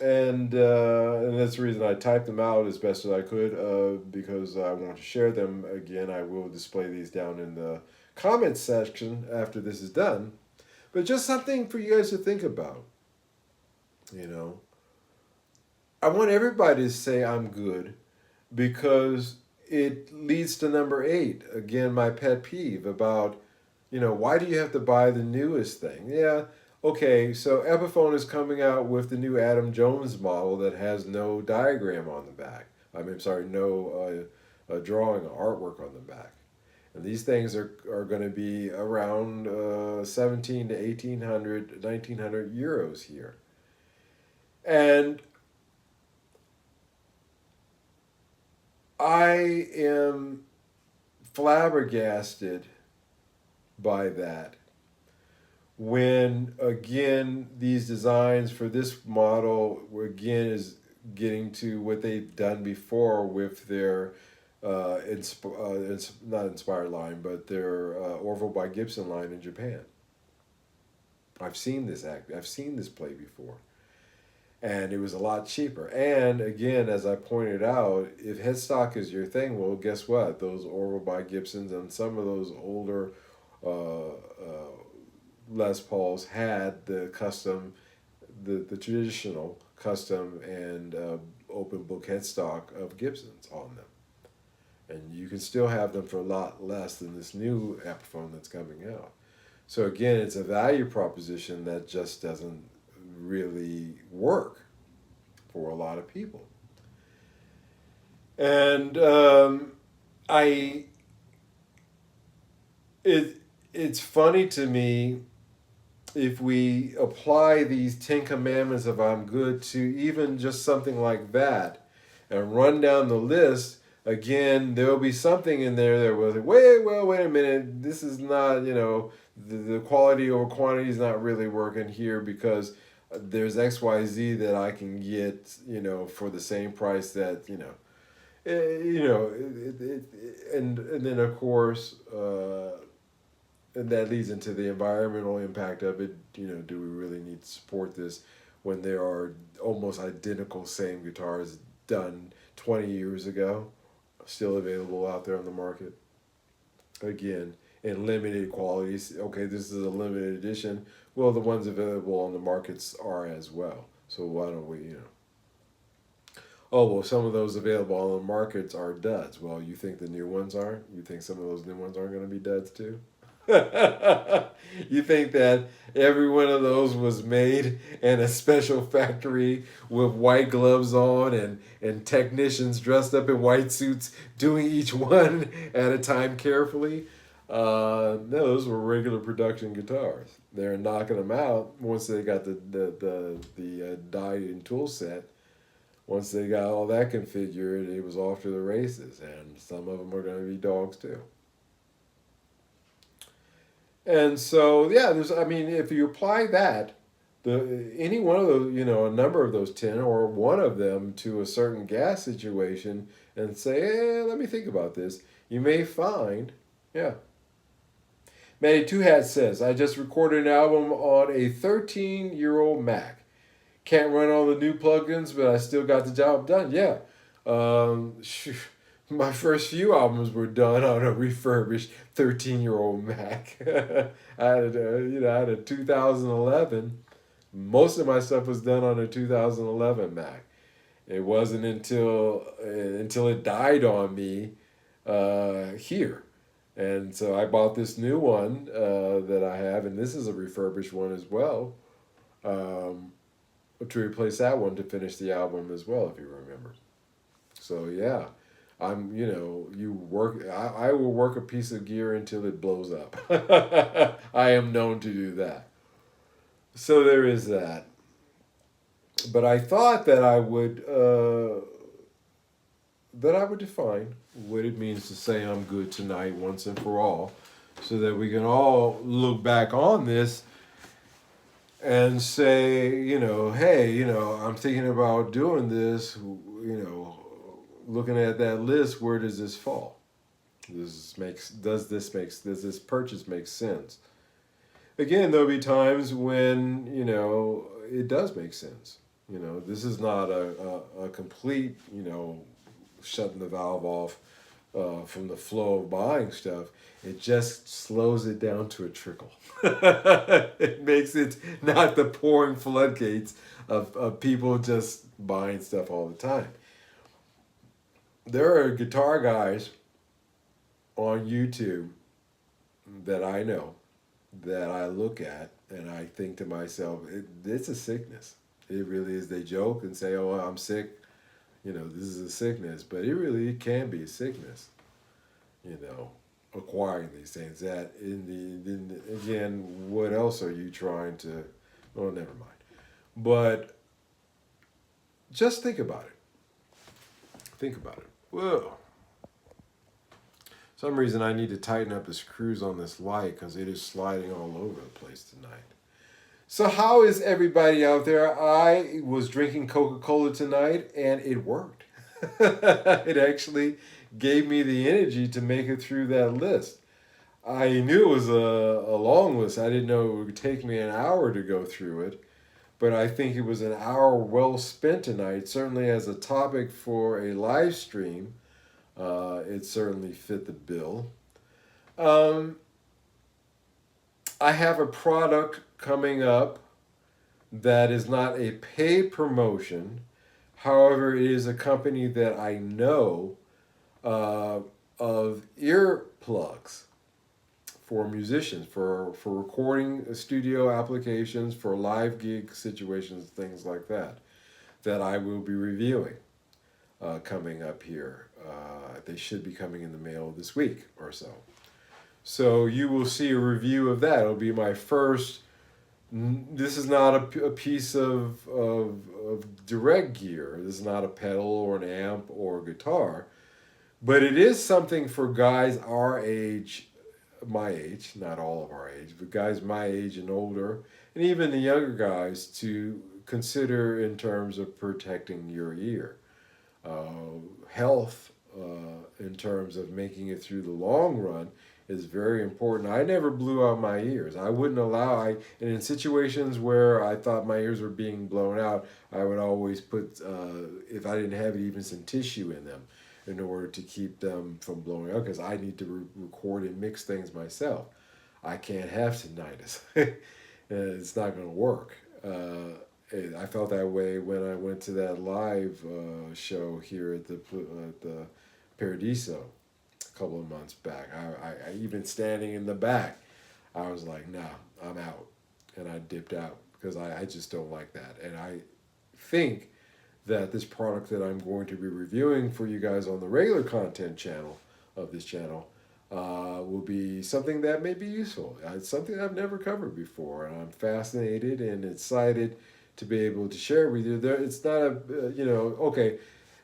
and that's the reason I typed them out as best as I could, because I want to share them. Again, I will display these down in the comments section after this is done. But just something for you guys to think about. I want everybody to say I'm good because it leads to number 8. Again, my pet peeve about, why do you have to buy the newest thing? Yeah, okay, so Epiphone is coming out with the new Adam Jones model that has no diagram on the back. Sorry, no drawing or artwork on the back. And these things are going to be around 17 to 1800, 1900 euros here. And I am flabbergasted by that when, again, these designs for this model, again, is getting to what they've done before with their not inspired line, but their Orville by Gibson line in Japan. I've seen this play before. And it was a lot cheaper. And again, as I pointed out, if headstock is your thing, well, guess what? Those Orville by Gibsons and some of those older Les Pauls had the custom, the traditional custom and open book headstock of Gibsons on them. And you can still have them for a lot less than this new Epiphone that's coming out. So again, it's a value proposition that just doesn't really work for a lot of people. And it's funny to me if we apply these 10 commandments of I'm good to even just something like that and run down the list. Again, there will be something in there that was like, wait a minute, this is not, the quality over quantity is not really working here because there's XYZ that I can get, for the same price that, and then of course, and that leads into the environmental impact of it. Do we really need to support this when there are almost identical same guitars done 20 years ago, still available out there on the market? Again, in limited qualities. Okay, this is a limited edition. Well, the ones available on the markets are as well. So why don't we. Oh, well, some of those available on the markets are duds. Well, you think the new ones are? You think some of those new ones aren't going to be duds too? You think that every one of those was made in a special factory with white gloves on and technicians dressed up in white suits doing each one at a time carefully? No, those were regular production guitars. They're knocking them out once they got the die and tool set. Once they got all that configured, it was off to the races, and some of them are going to be dogs too. And so, yeah, if you apply that, any one of those, a number of those 10 or one of them to a certain gas situation and say, hey, let me think about this, you may find, yeah. Matty Two Hats says, I just recorded an album on a 13-year-old Mac. Can't run all the new plugins, but I still got the job done. Yeah. My first few albums were done on a refurbished 13-year-old Mac. I had a 2011. Most of my stuff was done on a 2011 Mac. It wasn't until it died on me here. And so I bought this new one that I have, and this is a refurbished one as well, to replace that one to finish the album as well, if you remember. So yeah, I will work a piece of gear until it blows up. I am known to do that. So there is that. But I thought that I would define what it means to say I'm good tonight once and for all, so that we can all look back on this and say, hey, I'm thinking about doing this, looking at that list, where does this fall? Does this purchase make sense? Again, there'll be times when, it does make sense. This is not a complete, shutting the valve off from the flow of buying stuff. It just slows it down to a trickle. It makes it not the pouring floodgates of people just buying stuff all the time. There are guitar guys on YouTube that I know, that I look at, and I think to myself, it's a sickness. It really is. They joke and say, oh, I'm sick. This is a sickness. But it can be a sickness, acquiring these things. That, again, what else are you trying to... Oh, never mind. But just think about it. Think about it. Whoa. For some reason I need to tighten up the screws on this light because it is sliding all over the place tonight. So how is everybody out there? I was drinking Coca-Cola tonight and it worked. It actually gave me the energy to make it through that list. I knew it was a long list. I didn't know it would take me an hour to go through it. But I think it was an hour well spent tonight, certainly as a topic for a live stream. It certainly fit the bill. I have a product coming up that is not a paid promotion. However, it is a company that I know of earplugs for musicians, for recording studio applications, for live gig situations, things like that I will be reviewing coming up here. They should be coming in the mail this week or so. So you will see a review of that. It'll be my first. This is not a piece of direct gear. This is not a pedal or an amp or a guitar. But it is something for guys our age, my age, not all of our age, but guys my age and older. and even the younger guys to consider in terms of protecting your ear. Health, in terms of making it through the long run, is very important. I never blew out my ears. I wouldn't allow. And in situations where I thought my ears were being blown out, I would always put, if I didn't have even some tissue in them, in order to keep them from blowing out, because I need to record and mix things myself. I can't have tinnitus. It's not going to work. I felt that way when I went to that live show here at the Paradiso a couple of months back. I even standing in the back, I was like, nah, I'm out. And I dipped out because I just don't like that. And I think that this product that I'm going to be reviewing for you guys on the regular content channel of this channel will be something that may be useful. It's something I've never covered before, and I'm fascinated and excited to be able to share with you. It's not okay,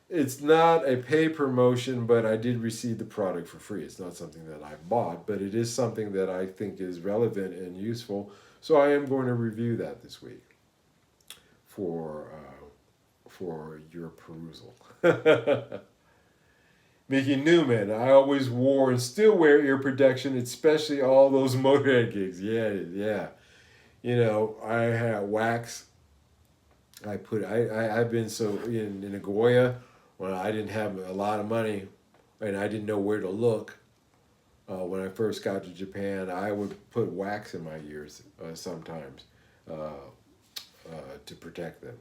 it's not a paid promotion, but I did receive the product for free. It's not something that I bought, but it is something that I think is relevant and useful. So I am going to review that this week for your perusal. Mickey Newman, I always wore and still wear ear protection, especially all those Motorhead gigs. Yeah. I had wax. I've been so in Nagoya when I didn't have a lot of money and I didn't know where to look. When I first got to Japan, I would put wax in my ears sometimes to protect them.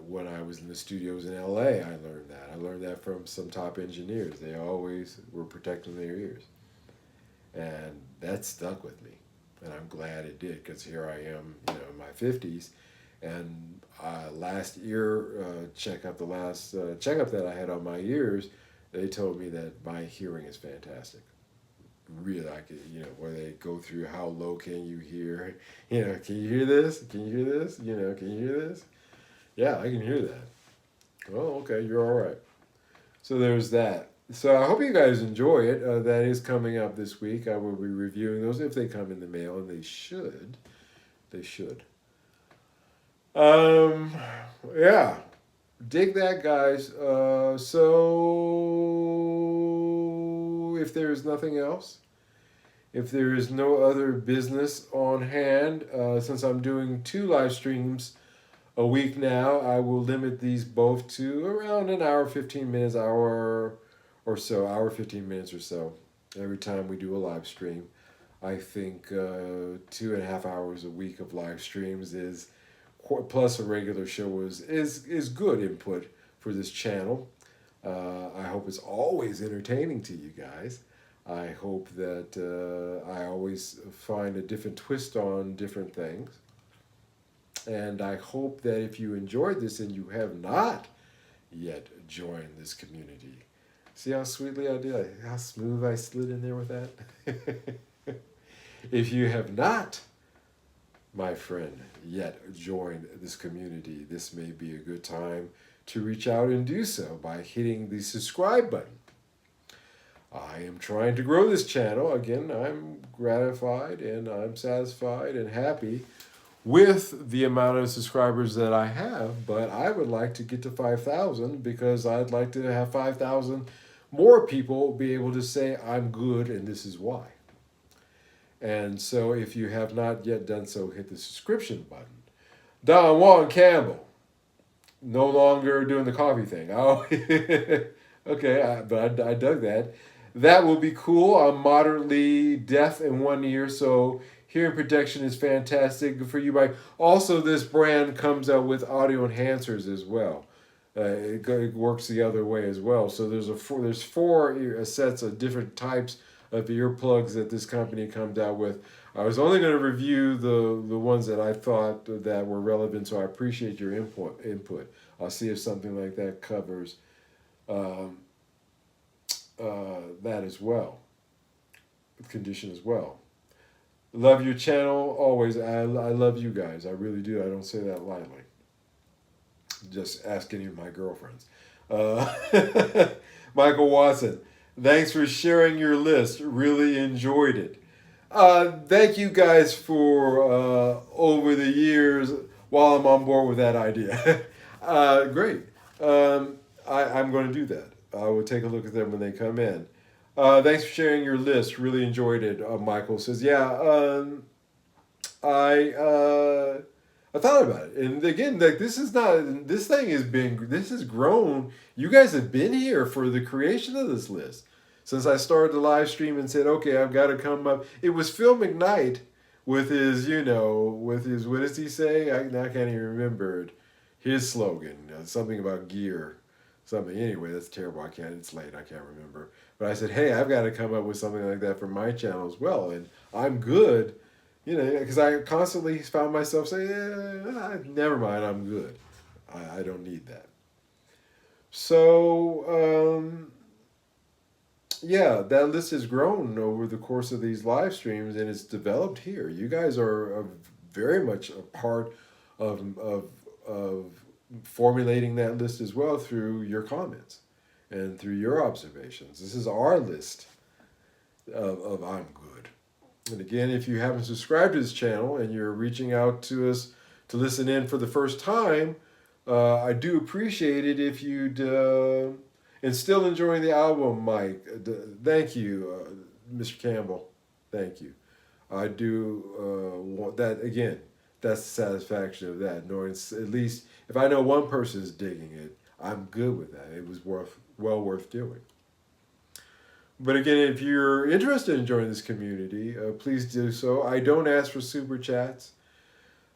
When I was in the studios in LA, I learned that. I learned that from some top engineers. They always were protecting their ears. And that stuck with me. And I'm glad it did, because here I am, in my 50s. And last ear checkup, the last checkup that I had on my ears, they told me that my hearing is fantastic. Really, like it, where they go through how low can you hear? Can you hear this? Can you hear this? Can you hear this? Yeah, I can hear that. Oh, okay, you're all right. So there's that. So I hope you guys enjoy it. That is coming up this week. I will be reviewing those if they come in the mail, and they should. They should. Yeah. Dig that, guys. So if there is nothing else, if there is no other business on hand, since I'm doing 2 live streams a week now, I will limit these both to around an hour, 15 minutes, hour 15 minutes or so, every time we do a live stream. I think 2.5 hours a week of live streams is, plus a regular show, is good input for this channel. I hope it's always entertaining to you guys. I hope that I always find a different twist on different things. And I hope that if you enjoyed this and you have not yet joined this community, see how sweetly I did? How smooth I slid in there with that? If you have not, my friend, yet joined this community, this may be a good time to reach out and do so by hitting the subscribe button. I am trying to grow this channel. Again, I'm gratified and I'm satisfied and happy with the amount of subscribers that I have, but I would like to get to 5,000, because I'd like to have 5,000 more people be able to say I'm good and this is why. And so if you have not yet done so, hit the subscription button. Don Juan Campbell, no longer doing the coffee thing. Oh, okay, but I dug that. That will be cool. I'm moderately deaf in one ear, so hearing protection is fantastic. Good for you, Mike. Also, this brand comes out with audio enhancers as well. It works the other way as well. So there's four sets of different types of earplugs that this company comes out with. I was only going to review the ones that I thought that were relevant, so I appreciate your input. I'll see if something like that covers that as well, condition as well. Love your channel always. I love you guys. I really do. I don't say that lightly. Just ask any of my girlfriends. Michael Watson, thanks for sharing your list. Really enjoyed it. Thank you guys for over the years while I'm on board with that idea. Great. I'm going to do that. I will take a look at them when they come in. Thanks for sharing your list. Really enjoyed it. Michael says, yeah, I I thought about it, and again, like this is not this thing has been this has grown. You guys have been here for the creation of this list since I started the live stream and said, okay, I've got to come up. It was Phil McKnight with his, with his what does he say? I can't even remember it. His slogan, something about gear, something. Anyway, that's terrible. I can't. It's late. I can't remember. But I said, hey, I've got to come up with something like that for my channel as well, and I'm good. Because I constantly found myself saying, never mind, I'm good. I don't need that. So, yeah, that list has grown over the course of these live streams and it's developed here. You guys are very much a part of formulating that list as well through your comments and through your observations. This is our list of I'm good. And again, if you haven't subscribed to this channel and you're reaching out to us to listen in for the first time, I do appreciate it if you'd, and still enjoying the album, Mike. Thank you, Mr. Campbell. Thank you. I do want that, again, that's the satisfaction of that, knowing at least if I know one person is digging it, I'm good with that. It was well worth doing. But again, if you're interested in joining this community, please do so. I don't ask for super chats.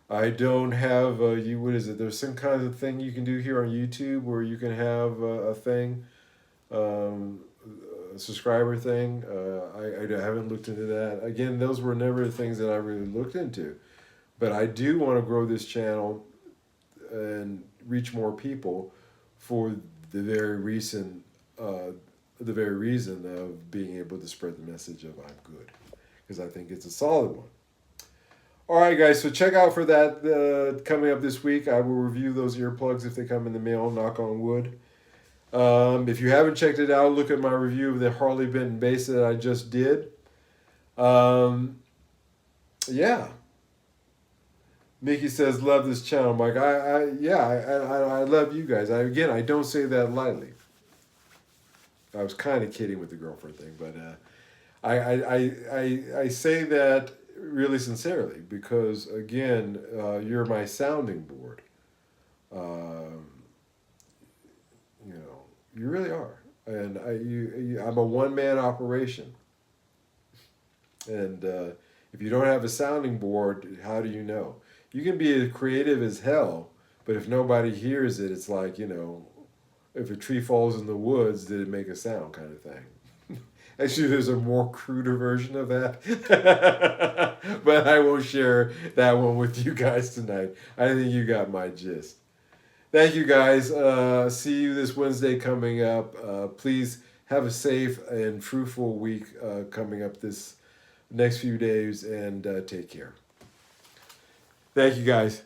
I don't have what is it? There's some kind of thing you can do here on YouTube where you can have a thing, a subscriber thing. I haven't looked into that. Again, those were never the things that I really looked into. But I do want to grow this channel and reach more people for the very reason of being able to spread the message of I'm good, because I think it's a solid one. All right, guys, so check out for that coming up this week. I will review those earplugs if they come in the mail, knock on wood. If you haven't checked it out, look at my review of the Harley Benton bass that I just did. Yeah. Mickey says, love this channel, Mike. I love you guys. I don't say that lightly. I was kind of kidding with the girlfriend thing, but I say that really sincerely because, again, you're my sounding board. You really are. And I'm a one-man operation. And if you don't have a sounding board, how do you know? You can be as creative as hell, but if nobody hears it, it's like, if a tree falls in the woods, did it make a sound kind of thing. Actually, there's a more cruder version of that. But I won't share that one with you guys tonight. I think you got my gist. Thank you, guys. See you this Wednesday coming up. Please have a safe and fruitful week coming up this next few days, and take care. Thank you, guys.